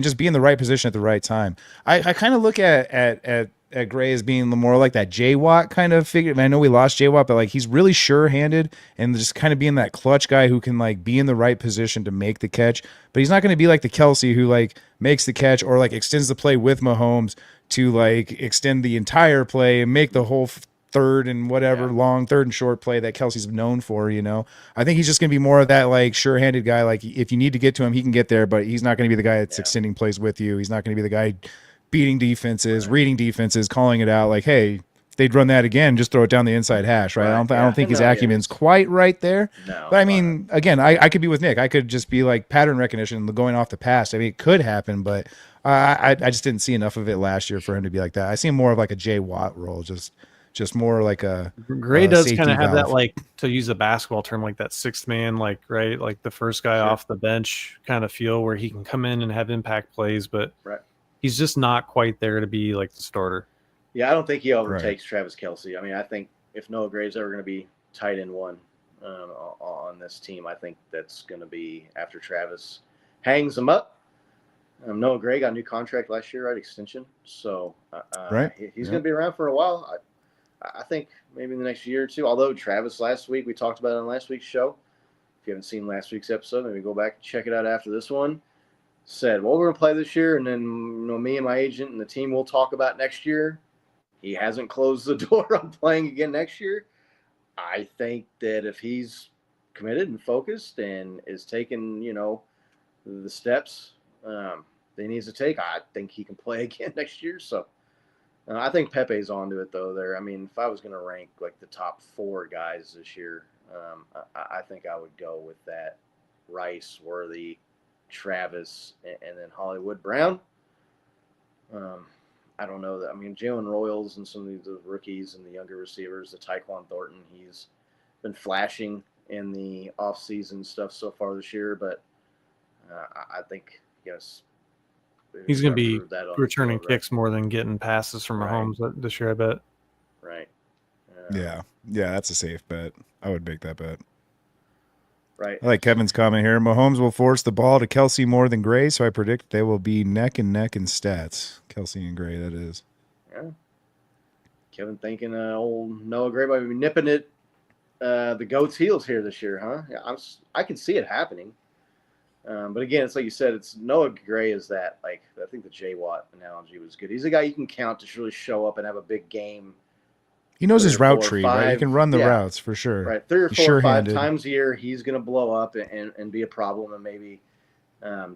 just be in the right position at the right time. I kind of look at Gray as being more like that J-Watt kind of figure. I mean, I know we lost J-Watt, but like he's really sure-handed and just kind of being that clutch guy who can like be in the right position to make the catch. But he's not going to be like the Kelsey who like makes the catch or like extends the play with Mahomes to like extend the entire play and make the whole third and whatever long third and short play that Kelsey's known for. You know, I think he's just going to be more of that like sure-handed guy. Like if you need to get to him, he can get there, but he's not going to be the guy that's extending plays with you. He's not going to be the guy beating defenses, reading defenses, calling it out like, hey, they'd run that again, just throw it down the inside hash, right? I don't think his acumen's quite right there. No, but I mean, again, I could be with Nick. I could just be like pattern recognition going off the past. I mean, it could happen, but I just didn't see enough of it last year for him to be like that. I see him more of like a Jay Watt role, just more like a Gray does kind of have that, like, to use a basketball term, like that sixth man, like, right, like the first guy off the bench kind of feel where he can come in and have impact plays, but he's just not quite there to be like the starter. Yeah, I don't think he overtakes Travis Kelce. I mean, I think if Noah Gray's ever going to be tight end one on this team, I think that's going to be after Travis hangs him up. Noah Gray got a new contract last year, right? Extension. So he's going to be around for a while. I think maybe in the next year or two, although Travis last week, we talked about it on last week's show. If you haven't seen last week's episode, maybe go back and check it out after this one. Said, well, we're going to play this year, and then me and my agent and the team will talk about next year. He hasn't closed the door on playing again next year. I think that if he's committed and focused and is taking, the steps that he needs to take, I think he can play again next year. So I think Pepe's onto it, though. There, I mean, if I was going to rank like the top 4 guys this year, I think I would go with that: Rice, Worthy, Travis, and then Hollywood Brown. I don't know that. I mean, Jalen Royals and some of these rookies and the younger receivers, the Tyquan Thornton, he's been flashing in the offseason stuff so far this year, but I think, yes, he's going to be returning kicks more than getting passes from Mahomes this year, I bet. Right. Yeah, that's a safe bet. I would make that bet. Right. I like Kevin's comment here. Mahomes will force the ball to Kelsey more than Gray, so I predict they will be neck and neck in stats. Kelsey and Gray, that is. Yeah. Kevin thinking old Noah Gray might be nipping it the GOAT's heels here this year, huh? Yeah, I can see it happening. But again, it's like you said, it's Noah Gray is that, like, I think the J Watt analogy was good. He's a guy you can count to really show up and have a big game. He knows his route tree, right? He can run the routes for sure. Right. 3 or 4 or 5 times a year, he's going to blow up and be a problem and maybe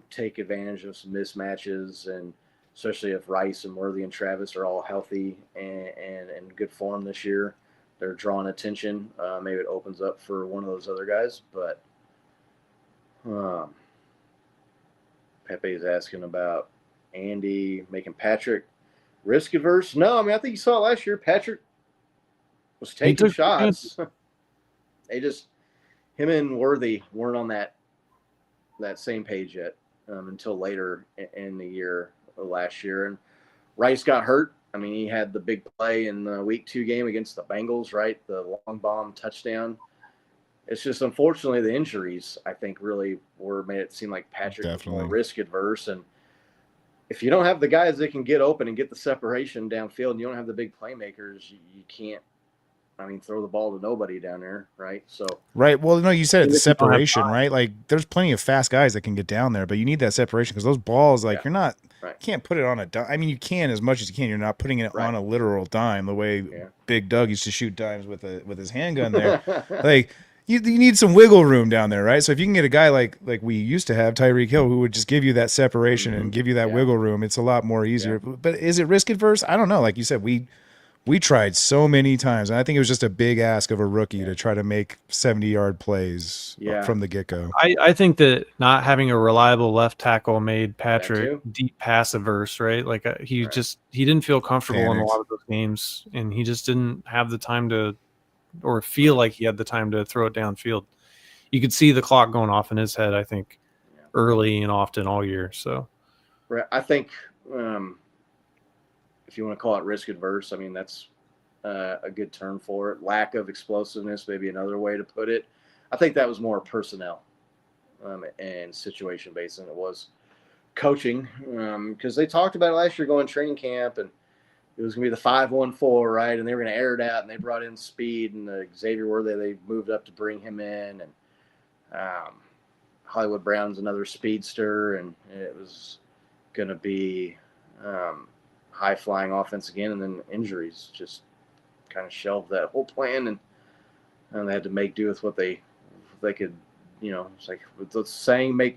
take advantage of some mismatches, and especially if Rice and Worthy and Travis are all healthy and in good form this year. They're drawing attention. Maybe it opens up for one of those other guys. But Pepe's asking about Andy making Patrick risk adverse. No, I mean, I think you saw it last year. Patrick was taking shots. They just, him and Worthy weren't on that same page yet until later in the year last year. And Rice got hurt. I mean, he had the big play in the week 2 game against the Bengals, right? The long bomb touchdown. It's just, unfortunately, the injuries, I think, really made it seem like Patrick was more risk adverse. And if you don't have the guys that can get open and get the separation downfield, and you don't have the big playmakers, you can't, throw the ball to nobody down there, right? So right. Well, no, you said it's the separation, right? Like, there's plenty of fast guys that can get down there, but you need that separation because those balls, like, you're not, can't put it on a dime. I mean, you can as much as you can. You're not putting it on a literal dime the way Big Doug used to shoot dimes with his handgun there. Like, you need some wiggle room down there, right? So if you can get a guy like we used to have, Tyreek Hill, who would just give you that separation and give you that wiggle room, it's a lot more easier. But is it risk adverse? I don't know. Like you said, we tried so many times, and I think it was just a big ask of a rookie to try to make 70-yard plays from the get-go. I think that not having a reliable left tackle made Patrick deep pass averse, right? Like he didn't feel comfortable in a lot of those games, and he just didn't have the time to, or feel like he had the time to throw it downfield. You could see the clock going off in his head, I think, early and often all year. So I think if you want to call it risk adverse, I mean, that's a good term for it. Lack of explosiveness, maybe another way to put it. I think that was more personnel and situation based than it was coaching, because they talked about it last year going training camp, and it was going to be the 5-1-4, right? And they were going to air it out, and they brought in speed, and Xavier Worthy, they moved up to bring him in, and Hollywood Brown's another speedster, and it was going to be high-flying offense again, and then injuries just kind of shelved that whole plan, and they had to make do with what they could, it's like the saying, they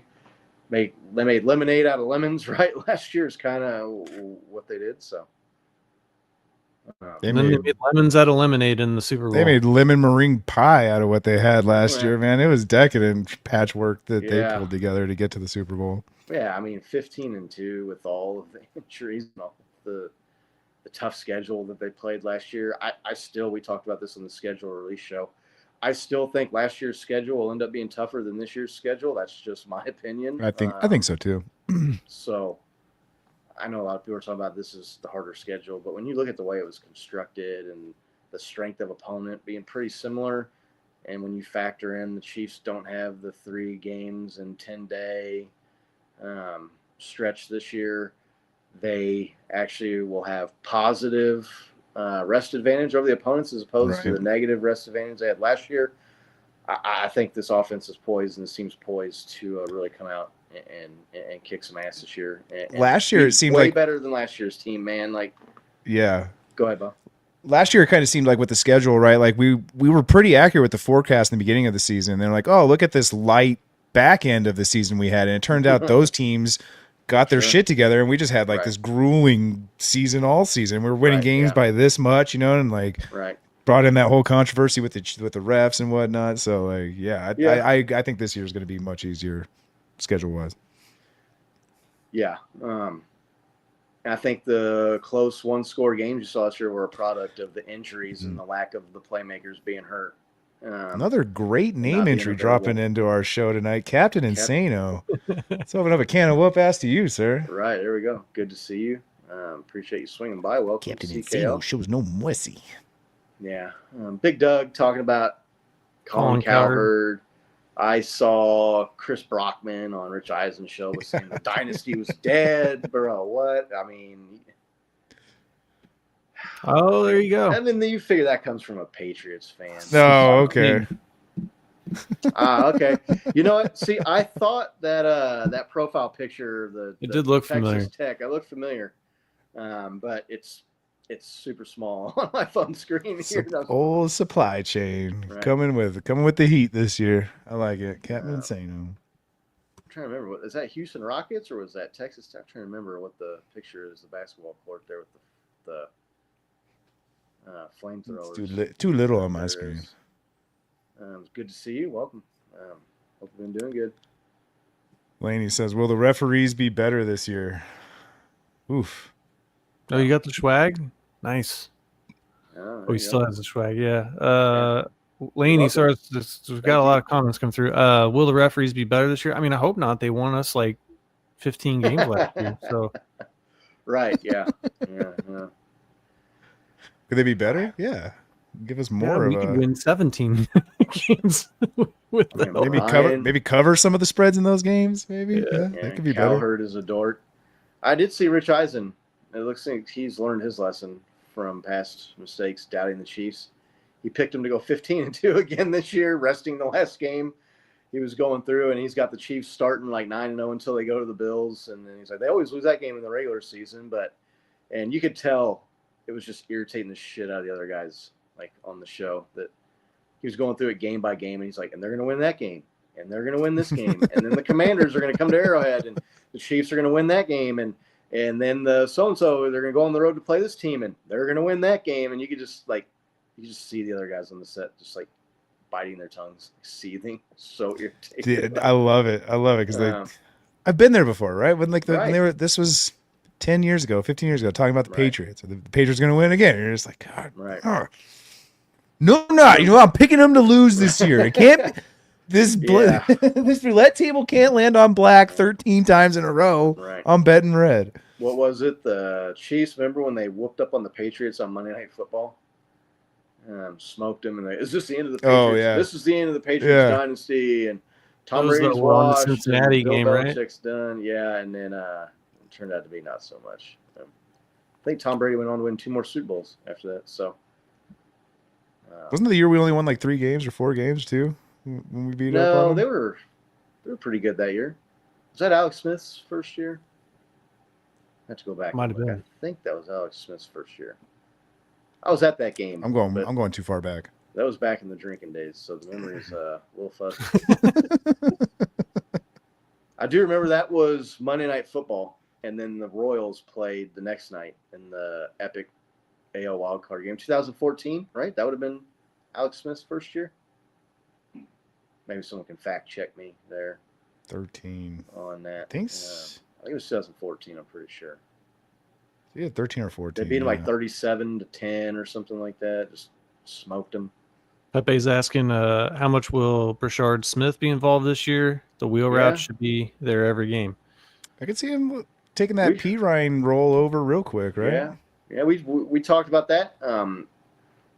made lemonade out of lemons, right? Last year is kind of what they did, so. They made lemons out of lemonade in the Super Bowl. They made lemon meringue pie out of the they had last year, man. It was decadent patchwork that they pulled together to get to the Super Bowl. Yeah, I mean, 15-2 with all of the injuries and all the tough schedule that they played last year. I still, we talked about this on the schedule release show, I still think last year's schedule will end up being tougher than this year's schedule. That's just my opinion. I think so too. So I know a lot of people are talking about this is the harder schedule, but when you look at the way it was constructed and the strength of opponent being pretty similar, and when you factor in the Chiefs don't have the 3 games in 10-day stretch this year, they actually will have positive rest advantage over the opponents as opposed to the negative rest advantage they had last year. I think this offense is poised and seems poised to really come out and kick some ass this year. And last year it seemed way like better than last year's team, man. Like, yeah. Go ahead, Bo. Last year it kind of seemed like with the schedule, right? Like we were pretty accurate with the forecast in the beginning of the season. They're like, oh, look at this light back end of the season we had, and it turned out those teams got their shit together, and we just had like this grueling season all season. We were winning games by this much, and like brought in that whole controversy with the refs and whatnot. So like, I think this year is going to be much easier schedule wise. Yeah. I think the close 1-score games you saw this year were a product of the injuries and the lack of the playmakers being hurt. Another great name entry dropping into our show tonight, Captain Insano. Let's open up a can of whoop ass to you, sir. Right, there we go. Good to see you. Appreciate you swinging by. Welcome, Captain to Insano shows no mercy. Yeah, Big Doug talking about Colin Cowherd. I saw Chris Brockman on Rich Eisen's show was saying the dynasty was dead, bro. What? I mean. Oh, there you go. I mean, you figure that comes from a Patriots fan. Oh, okay. Okay. You know what? See, I thought that that profile picture, it did look Texas familiar. Tech, it looked familiar, but it's super small on my phone screen here. Old supply chain coming with the heat this year. I like it, Captain Insano. I'm trying to remember. Is that Houston Rockets or was that Texas Tech? I'm trying to remember what the picture is. The basketball court there with the flamethrowers. It's too little on my screen. It's good to see you. Welcome. Hope you've been doing good. Laney says, will the referees be better this year? Oof. Oh, you got the swag? Nice. Oh, he still has the swag. Yeah. Laney, sorry, we've got a lot of comments come through. Will the referees be better this year? I mean, I hope not. They won us like 15 games last year. So. Right. Yeah. Could they be better? Yeah. Give us more. We could win 17 games with them. Maybe cover some of the spreads in those games. Maybe that could be better. Cowherd is a dork. I did see Rich Eisen. It looks like he's learned his lesson from past mistakes, doubting the Chiefs. He picked them to go 15-2 again this year, resting the last game. He was going through, and he's got the Chiefs starting like 9-0 until they go to the Bills. And then he's like, they always lose that game in the regular season, and you could tell it was just irritating the shit out of the other guys, like on the show, that he was going through it game by game, and he's like, and they're going to win that game, and they're going to win this game, and then the Commanders are going to come to Arrowhead, and the Chiefs are going to win that game, and then the so-and-so, they're going to go on the road to play this team, and they're going to win that game, and you could just see the other guys on the set just like biting their tongues, like, seething, so irritating. Dude, I love it because I've been there before, right? When when they were, this was 10 years ago, 15 years ago, talking about the Patriots. The Patriots are going to win again. And you're just like, God. No, I'm not. I'm picking them to lose this year. It can't be. This roulette table can't land on black 13 times in a row. I'm betting red. what was it? The Chiefs. Remember when they whooped up on the Patriots on Monday Night Football? Smoked them, and is this the end of the Patriots? Oh, yeah. This is the end of the Patriots dynasty, and Tom Brady's washed. The Cincinnati Bill game, Belichick's right? done, yeah, and then it turned out to be not so much. I think Tom Brady went on to win 2 more Super Bowls after that. So wasn't it the year we only won like 3 games or 4 games too when we beat up on no, them? they were pretty good that year. Was that Alex Smith's first year? I have to go back. Might have been. I think that was Alex Smith's first year. I was at that game. I'm going too far back. That was back in the drinking days, so the memory is a little fuzzy. I do remember that was Monday Night Football, and then the Royals played the next night in the epic AL wildcard game. 2014, right? That would have been Alex Smith's first year. Maybe someone can fact check me there 13. on that. I think I think it was 2014. I'm pretty sure. Yeah, 13 or 14. They beat him like 37-10 or something like that. Just smoked him. Pepe's asking, how much will Brashard Smith be involved this year? The wheel route should be there every game. I could see him taking that P. Ryan roll over real quick, right? Yeah. We talked about that.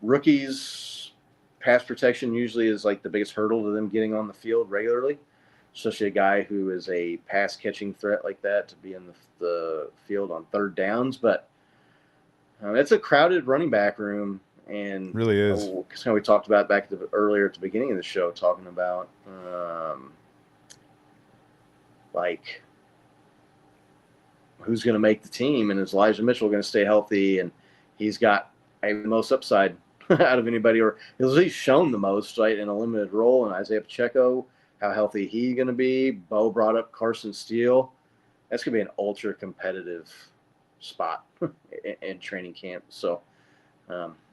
Rookies' pass protection usually is like the biggest hurdle to them getting on the field regularly, especially a guy who is a pass catching threat like that to be in the field on third downs. But it's a crowded running back room. And really is. We talked about back earlier at the beginning of the show, talking about like who's going to make the team, and is Elijah Mitchell going to stay healthy? And he's got the most upside out of anybody, or he's at least shown the most, right, in a limited role. And Isaiah Pacheco, how healthy he going to be? Bo brought up Carson Steele. That's going to be an ultra competitive spot in training camp. So.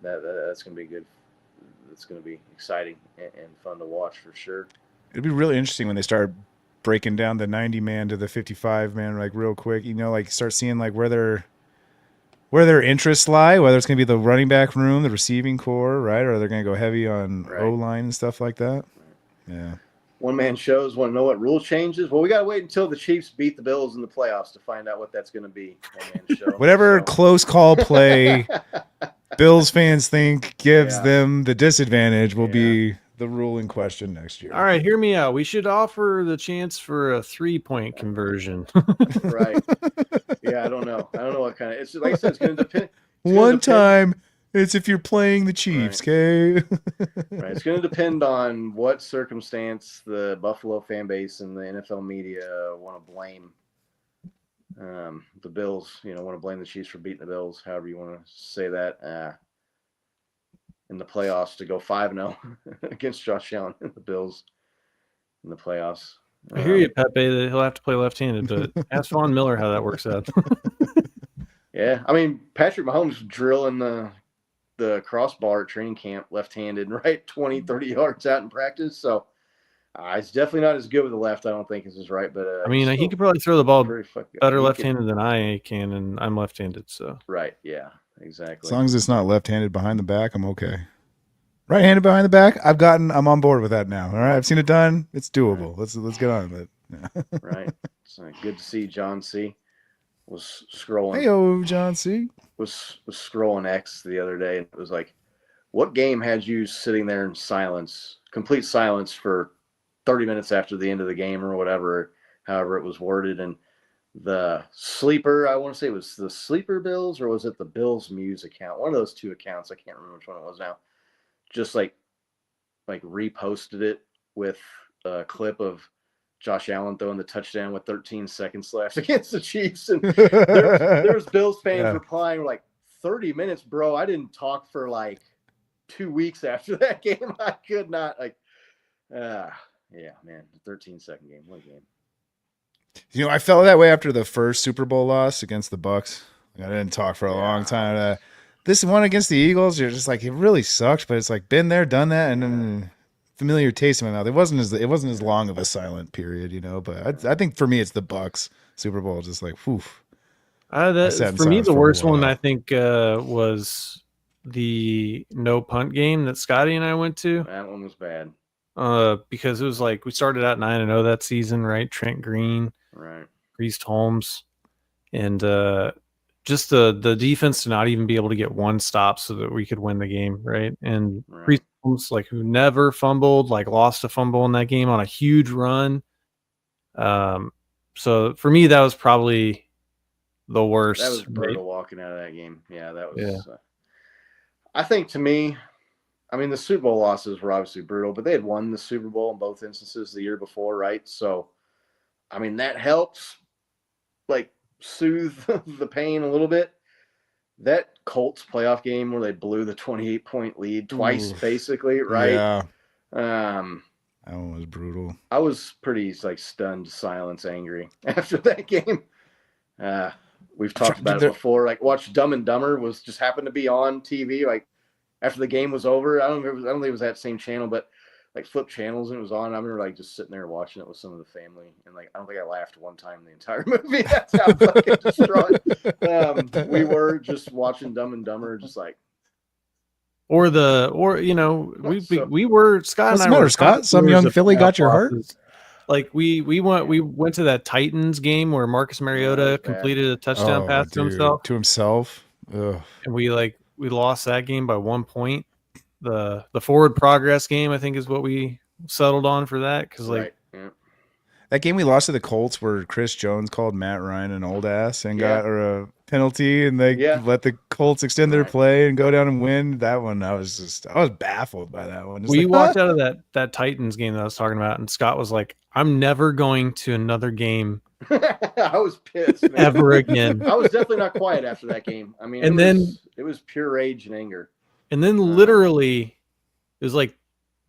That's going to be good. It's going to be exciting and fun to watch for sure. It'd be really interesting when they start breaking down the 90-man to the 55-man like real quick. You know, like start seeing like where their interests lie, whether it's going to be the running back room, the receiving core, right, or they're going to go heavy on O-line and stuff like that. Yeah. One-man shows want to know what rule changes. Well, we got to wait until the Chiefs beat the Bills in the playoffs to find out what that's going to be. One-man show. Whatever close call play Bills fans think gives them the disadvantage will be the rule in question next year. All right, hear me out. We should offer the chance for a 3-point conversion. Right. Yeah, I don't know. I don't know what kind of. It's like I said, it's going to depend. One time, it's if you're playing the Chiefs, okay? Right. It's going to depend on what circumstance the Buffalo fan base and the NFL media want to blame the Bills. Want to blame the Chiefs for beating the Bills, however you want to say that. In the playoffs to go 5-0 against Josh Allen and the Bills in the playoffs. I hear you, Pepe, that he'll have to play left-handed, but ask Von Miller how that works out. Yeah, I mean, Patrick Mahomes drilling the crossbar at training camp left-handed, right, 20, 30 yards out in practice. So it's definitely not as good with the left, I don't think, is his right. But I mean, he could probably throw the ball better left-handed than I can, and I'm left-handed. So right, yeah, exactly. As long as it's not left-handed behind the back, I'm okay. Right-handed behind the back, I'm on board with that now. All right, I've seen it done. It's doable. Let's get on with it. Right. It's good to see John C. Was scrolling. Hey, John C. Was scrolling X the other day, and it was like, what game had you sitting there in silence, complete silence for 30 minutes after the end of the game or whatever, however it was worded? And the sleeper, I want to say it was the Sleeper Bills, or was it the Bills Muse account? One of those two accounts. I can't remember which one it was now. Just like reposted it with a clip of Josh Allen throwing the touchdown with 13 seconds left against the Chiefs. And there was Bills fans replying like, 30 minutes, bro. I didn't talk for like 2 weeks after that game. I could not yeah, man, the 13-second game. What game? I felt that way after the first Super Bowl loss against the Bucs. I didn't talk for a long time. This one against the Eagles, you're just like, it really sucked, but it's like been there, done that, and then familiar taste in my mouth. It wasn't as long of a silent period, But I think for me, it's the Bucs Super Bowl. Just like, whew. For me, the worst one I think was the no punt game that Scotty and I went to. That one was bad. Because it was like we started out 9-0 that season, right? Trent Green, right? Priest Holmes, and just the defense to not even be able to get one stop so that we could win the game, right? And Priest Holmes, like, who never fumbled, like lost a fumble in that game on a huge run. So for me, that was probably the worst. That was brutal walking out of that game. Yeah, that was. I think, to me, I mean, the Super Bowl losses were obviously brutal, but they had won the Super Bowl in both instances the year before, right? So, I mean, that helps, like, soothe the pain a little bit. That Colts playoff game where they blew the 28-point lead twice, basically, right? Yeah. That one was brutal. I was pretty, like, stunned, silence, angry after that game. We've talked about it before. Like, watch Dumb and Dumber just happened to be on TV. Like, after the game was over, I don't think it was that same channel, but like flip channels and it was on. I remember like just sitting there watching it with some of the family, and like I don't think I laughed one time the entire movie. That's how fucking distraught we were just watching Dumb and Dumber, just like. We were Scott What's and the I matter, were Scott? Some young Philly got your heart? Like we went to that Titans game where Marcus Mariota completed a touchdown pass to himself. Ugh. And we lost that game by 1 point. The forward progress game, I think, is what we settled on for that, because that game we lost to the Colts where Chris Jones called Matt Ryan an old ass and got a penalty, and they let the Colts extend their play and go down and win. That one, I was baffled by that one. We walked out of that Titans game that I was talking about, and Scott was like, "I'm never going to another game." I was pissed, man. Ever again. I was definitely not quiet after that game. I mean, it was pure rage and anger. And then literally, it was like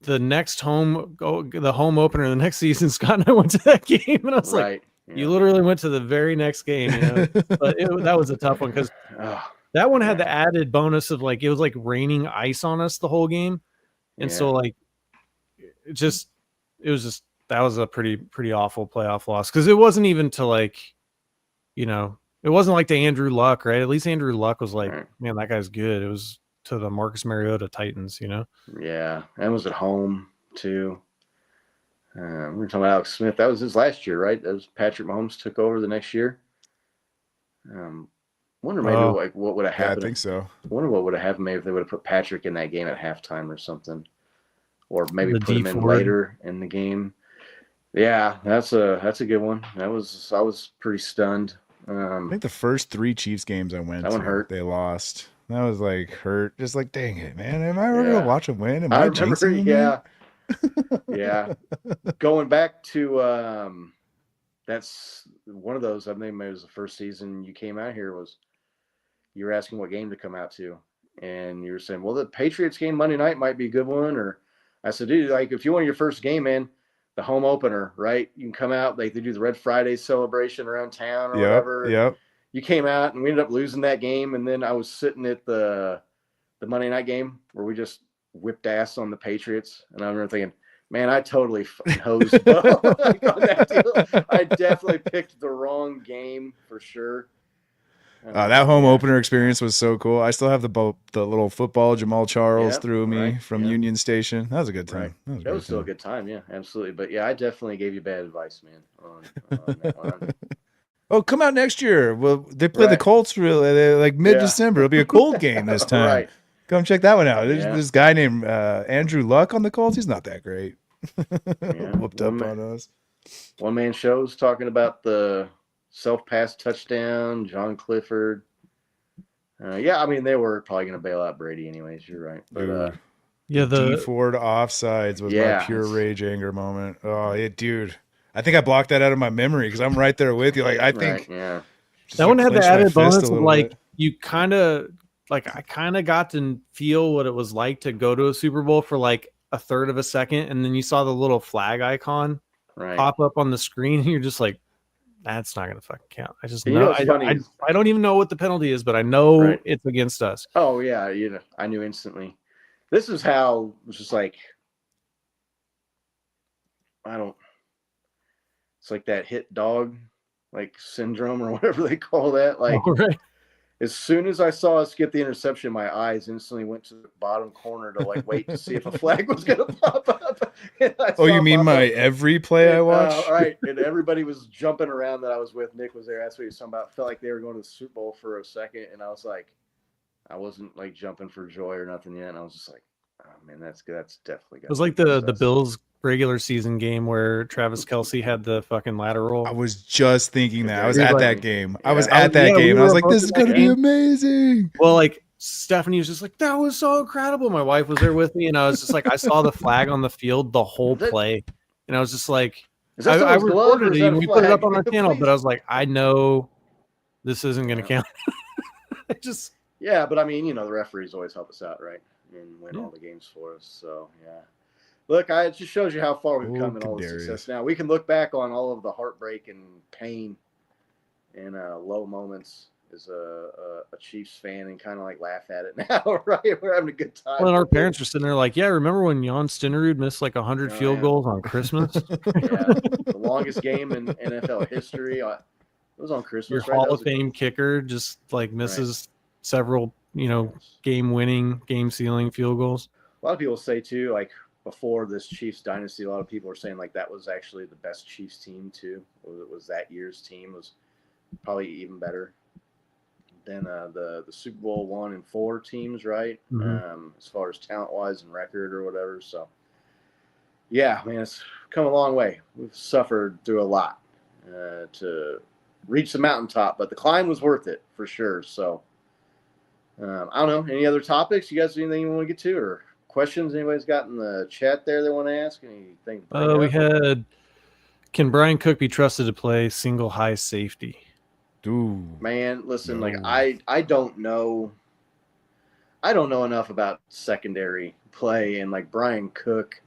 the home opener the next season. Scott and I went to that game, and I was like, "You literally went to the very next game." You know? But that was a tough one, because that one had the added bonus of like it was like raining ice on us the whole game, and so like that was a pretty awful playoff loss, because it wasn't even to like, it wasn't like to Andrew Luck, right? At least Andrew Luck was like, man, that guy's good. It was to the Marcus Mariota Titans, Yeah, and was at home too. We were talking about Alex Smith. That was his last year, right? That was Patrick Mahomes took over the next year. Wonder maybe like what would have happened. I think so. Wonder what would have happened maybe if they would have put Patrick in that game at halftime or something, or maybe put him in later in the game. Yeah, that's a good one. I was pretty stunned. I think the first 3 Chiefs games I went to, hurt. They lost. That was like hurt. Just like, dang it, man. Am I really gonna watch them win? I remember, yeah. Going back to that's one of those. I think maybe it was the first season you came out here. You were asking what game to come out to, and you were saying, well, the Patriots game Monday night might be a good one. Or I said, dude, like if you want your first game, man, the home opener, right? You can come out, like they do the Red Friday celebration around town or whatever. Yep. You came out and we ended up losing that game. And then I was sitting at the Monday night game where we just whipped ass on the Patriots. And I remember thinking, man, I totally fucking hosed Bo like on that deal. I definitely picked the wrong game for sure. That home opener experience was so cool. I still have the little football Jamal Charles threw me from Union Station. That was a good time. Right. That was still a good time. Yeah, absolutely. But yeah, I definitely gave you bad advice, man, on that one. Oh, come out next year. Well, they play the Colts really like mid-December. It'll be a cold game this time. Right. Come check that one out. There's this guy named Andrew Luck on the Colts. He's not that great. Whooped up on us. One man shows talking about the self-pass touchdown, John Clifford. I mean, they were probably going to bail out Brady anyways. You're right. But the D Ford offsides was my pure rage anger moment. Oh, dude. I think I blocked that out of my memory because I'm right there with you. Like, I think that one had the added bonus of like you kind of like I kind of got to feel what it was like to go to a Super Bowl for like a third of a second, and then you saw the little flag icon pop up on the screen, and you're just like, that's not gonna fucking count. I just know. I don't even know what the penalty is, but I know it's against us. Oh yeah, I knew instantly. This is how it was just like it's like that hit dog like syndrome or whatever they call that. Like As soon as I saw us get the interception, my eyes instantly went to the bottom corner to like wait to see if a flag was going to pop up. Oh, you mean my every play I watch? Right. And everybody was jumping around that I was with. Nick was there. That's what he was talking about. Felt like they were going to the Super Bowl for a second. And I was like, I wasn't like jumping for joy or nothing yet. And I was just like, oh man, that's good. That's definitely good. It was like the Bills regular season game where Travis Kelce had the fucking lateral. I was just thinking that. I was You're at like- that game. Yeah. I was at that game. And I was like, this is going to be game. amazing. Well, like Stephanie was just like, that was so incredible. My wife was there with me, and I was just like, I saw the flag on the field the whole play, and I was just like, Is that I someone's glove or recorded is it that and a we put it up flag? on our channel, Please. but I was like, I know this isn't going to count. I just Yeah, but I mean, you know, the referees always help us out, right? And win Yeah. all the games for us. So, yeah. Look, it just shows you how far we've Oh, come in all the Kadarius. success. Now, we can look back on all of the heartbreak and pain and low moments as a Chiefs fan and kind of like laugh at it now, right? We're having a good time. well, and our parents were sitting there like, yeah, remember when Jan Stinnerud missed like 100 Oh, field yeah. goals on Christmas? Yeah, the longest game in NFL history. It was on Christmas. Your right? That Hall was of Fame kicker just like misses several, game-winning, game-sealing field goals. A lot of people say too, like before this Chiefs dynasty, a lot of people are saying like that was actually the best Chiefs team too. It was that year's team was probably even better than the Super Bowl 1 and 4 teams, right? Mhm. As far as talent wise and record or whatever. So yeah, man, it's come a long way. We've suffered through a lot to reach the mountaintop, but the climb was worth it for sure. So I don't know. Any other topics? You guys, anything you want to get to or questions anybody's got in the chat there they want to ask? Anything? to bring We up? had, can Brian Cook be trusted to play single high safety? Dude. Man, listen, like No. I don't know. I don't know enough about secondary play and like Brian Cook.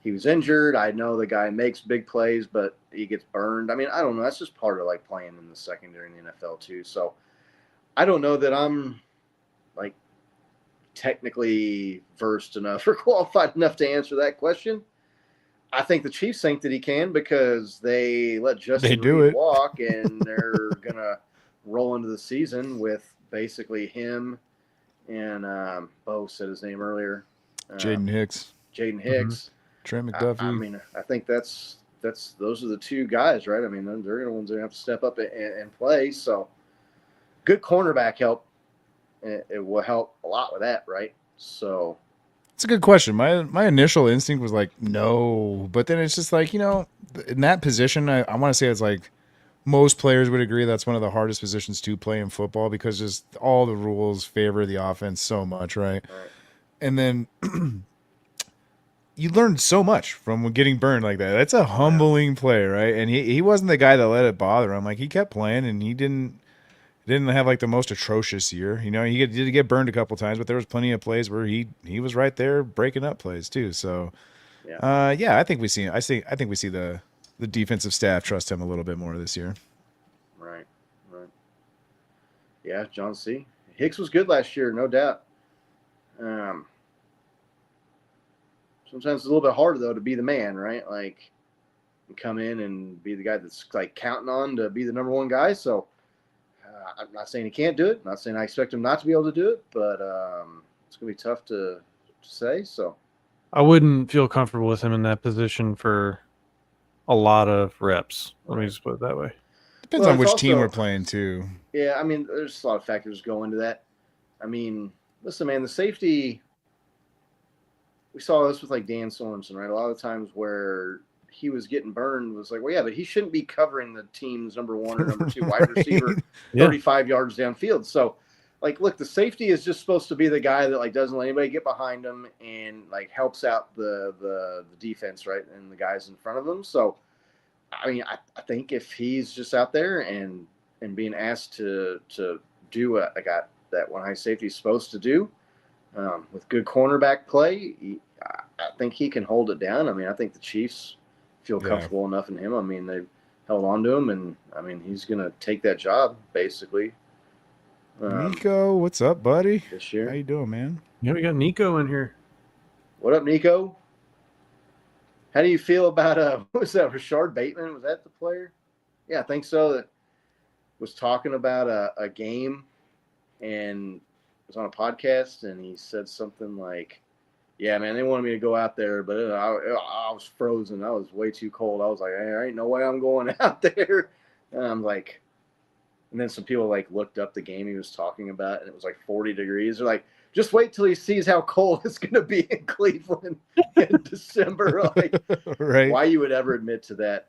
He was injured. I know the guy makes big plays, but he gets burned. I mean, I don't know. That's just part of like playing in the secondary in the NFL too. So I don't know that I'm like technically versed enough or qualified enough to answer that question. I think the Chiefs think that he can because they let Justin do Reed it. walk, and they're gonna roll into the season with basically him and Bo said his name earlier, Jaden Hicks, Jaden Hicks. Trent McDuffie. I mean, I think that's those are the two guys, right? I mean, they're the ones that have to step up and play. So, good cornerback help. It will help a lot with that, right? So, It's a good question. My initial instinct was like, no. But then it's just like, in that position, I want to say it's like most players would agree that's one of the hardest positions to play in football because just all the rules favor the offense so much, right? And then you learned so much from getting burned like that. That's a humbling play, right? And he wasn't the guy that let it bother him. Like he kept playing and he didn't have like the most atrocious year. He did get burned a couple times, but there was plenty of plays where he was right there breaking up plays too. So I think we see the defensive staff trust him a little bit more this year. Right. Yeah, John C. Hicks was good last year, no doubt. Sometimes it's a little bit harder though to be the man, right? Like come in and be the guy that's like counting on to be the number one guy. So I'm not saying he can't do it. I'm not saying I expect him not to be able to do it, but it's gonna be tough to say. So I wouldn't feel comfortable with him in that position for a lot of reps. Let me just put it that way. Depends Well, on which it's team also- we're playing too. yeah, I mean, there's a lot of factors go into that. I mean, listen, man, the safety. We saw this with like Dan Sorensen, right? A lot of times where he was getting burned was like, well, yeah, but he shouldn't be covering the team's number one or number two wide receiver Yeah. 35 yards downfield. So, like, look, the safety is just supposed to be the guy that like doesn't let anybody get behind him and like helps out the defense, right, and the guys in front of them. So, I mean, I think if he's just out there and being asked to do what I got that one high safety is supposed to do with good cornerback play, I think he can hold it down. I mean, I think the Chiefs feel Yeah. comfortable enough in him. I mean, they've held on to him, and I mean, he's going to take that job basically Nico, what's up, buddy? this How year. you doing, man? Yeah, we got Nico in here. What up, Nico? How do you feel about what was that? Rashard Bateman, was that the player? Yeah, I think so. That was talking about a game and was on a podcast, and he said something like, "Yeah, man, they wanted me to go out there, but I was frozen. I was way too cold. I was like, there ain't no way I'm going out there." And I'm like, and then some people like looked up the game he was talking about, and it was like 40 degrees. They're like, just wait till he sees how cold it's going to be in Cleveland in December. Like, Right. why you would ever admit to that?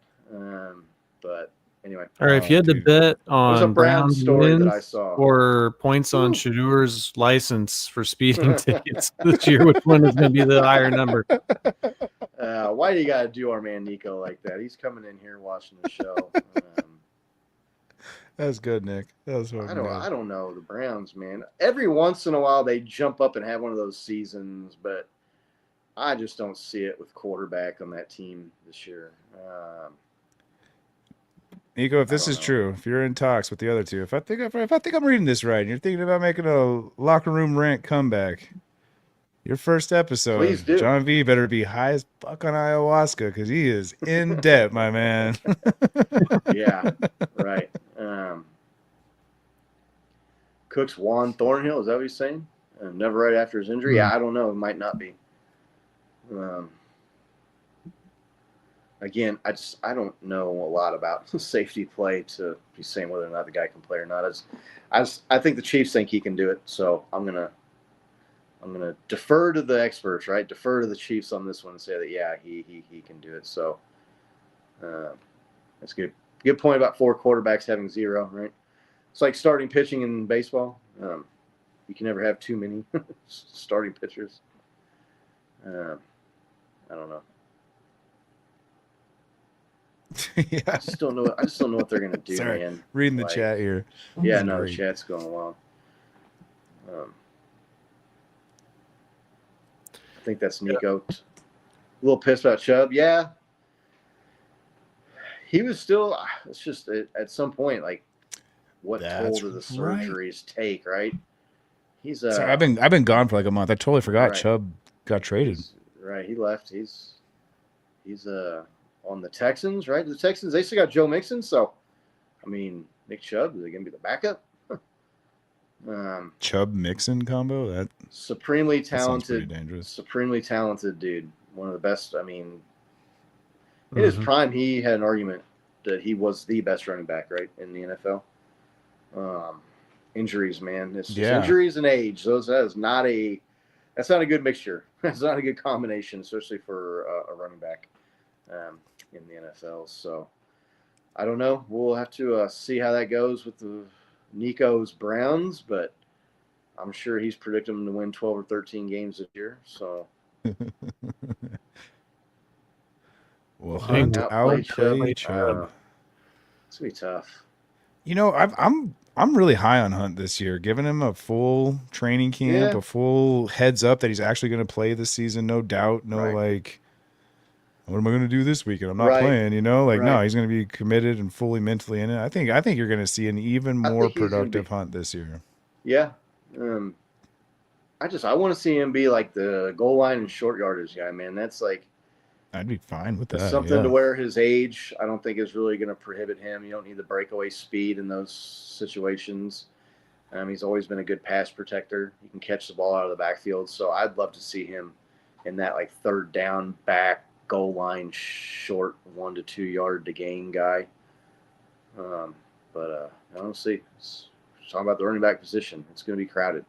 But anyway. All right, if you had to bet There's a on Brown Browns story wins that I saw. or points on Shadur's license for speeding tickets this year, which one is going to be the higher number? Why do you got to do our man Nico like that? He's coming in here watching the show. That's good, Nick. That was I don't know the Browns, man. Every once in a while they jump up and have one of those seasons, but I just don't see it with quarterback on that team this year. Nico, if this is true, if you're in talks with the other two, if I think I'm reading this right, and you're thinking about making a locker room rant comeback, your first episode, Please do. John V better be high as fuck on ayahuasca because he is in debt, my man. Yeah, right. Cook's Juan Thornhill, is that what he's saying? Never right after his injury? Yeah, I don't know. It might not be. Again, I don't know a lot about safety play to be saying whether or not the guy can play or not. I think the Chiefs think he can do it, so I'm gonna defer to the experts, right? Defer to the Chiefs on this one and say that he can do it. So that's good. Good point about 4 quarterbacks having 0, right? It's like starting pitching in baseball. You can never have too many starting pitchers. I don't know. Yeah. I just don't know what they're gonna do, Sorry, man. reading the Like, chat here. Yeah, no, the chat's going well. I think that's Nico. A little pissed about Chubb. Yeah. He was still, it's just at some point, like, what toll do the surgeries take, right? He's Sorry, I've been gone for like a month. I totally forgot Right. Chubb got traded. Right, he left. He's on the Texans, right? The Texans, they still got Joe Mixon, so I mean, Nick Chubb, is he gonna be the backup? Chubb Mixon combo? That supremely sounds pretty talented, dangerous. supremely talented dude. One of the best. I mean, in his prime, he had an argument that he was the best running back, right, in the NFL. Injuries, man. It's just injuries and age. That's not a good mixture. That's not a good combination, especially for a running back in the NFL. So I don't know. We'll have to see how that goes with the Nico's Browns, but I'm sure he's predicting them to win 12 or 13 games this year. So Well, Hunt outplay Chubb. It's gonna be tough. You know, I'm really high on Hunt this year, giving him a full training camp, a full heads up that he's actually going to play this season. No doubt. No, like, what am I going to do this weekend? I'm not playing, you know, like, no, he's going to be committed and fully mentally in it. I think you're going to see an even more productive Hunt this year. Yeah. I want to see him be like the goal line and short yardage guy, man. That's like, I'd be fine with that. Something to where his age, I don't think is really going to prohibit him. You don't need the breakaway speed in those situations. He's always been a good pass protector. He can catch the ball out of the backfield. So I'd love to see him in that like third down back goal line short 1 to 2 yard to gain guy. But I don't see. Talking about the running back position, it's going to be crowded,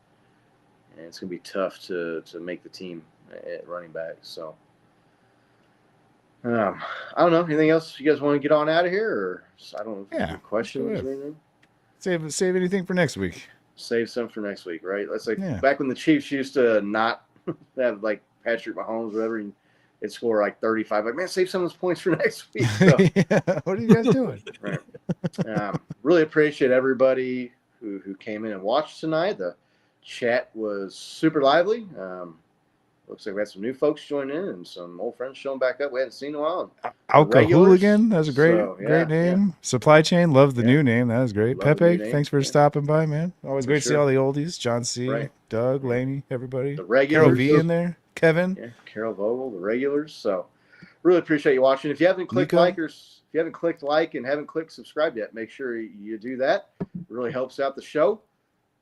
and it's going to be tough to make the team at running back. So. I don't know. Anything else you guys want to get on out of here, or I don't know if you have questions or anything. Save anything for next week. Save some for next week, right? Let's say back when the Chiefs used to not have like Patrick Mahomes, whatever, and they'd score like 35. Like, man, save some of those points for next week. So, what are you guys doing? Right. Really appreciate everybody who came in and watched tonight. The chat was super lively. Looks like we had some new folks join in and some old friends showing back up. We hadn't seen in a while. Alka Hooligan, that was a great name. Yeah. Supply Chain, love the new name. That was great. Love Pepe, the new thanks for stopping by, man. Always great to see all the oldies. John C, Doug, Laney, everybody. The regulars. Carol V in there. Kevin. Yeah, Carol Vogel, the regulars. So really appreciate you watching. If you haven't clicked like and haven't clicked subscribe yet, make sure you do that. It really helps out the show.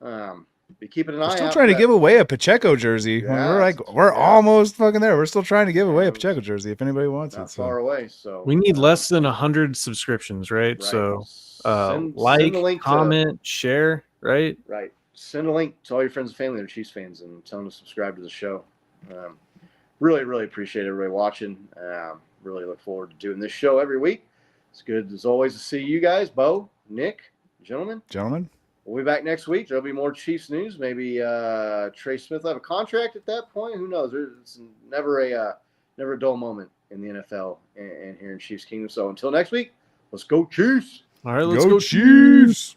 Be keeping an eye We're still out. trying to for give away a Pacheco jersey. Yeah, we're yeah. almost fucking there. We're still trying to give away a Pacheco jersey if anybody wants not it. So. far away. So We need less than 100 subscriptions, right? So Send like, a link comment, share, right? Right. Send a link to all your friends and family that are Chiefs fans and tell them to subscribe to the show. Really, really appreciate everybody watching. Really look forward to doing this show every week. It's good, as always, to see you guys, Bo, Nick, gentlemen. We'll be back next week. There'll be more Chiefs news. Maybe Trey Smith will have a contract at that point. Who knows? It's never a dull moment in the NFL and here in Chiefs Kingdom. So until next week, let's go Chiefs. All right, let's Go Chiefs.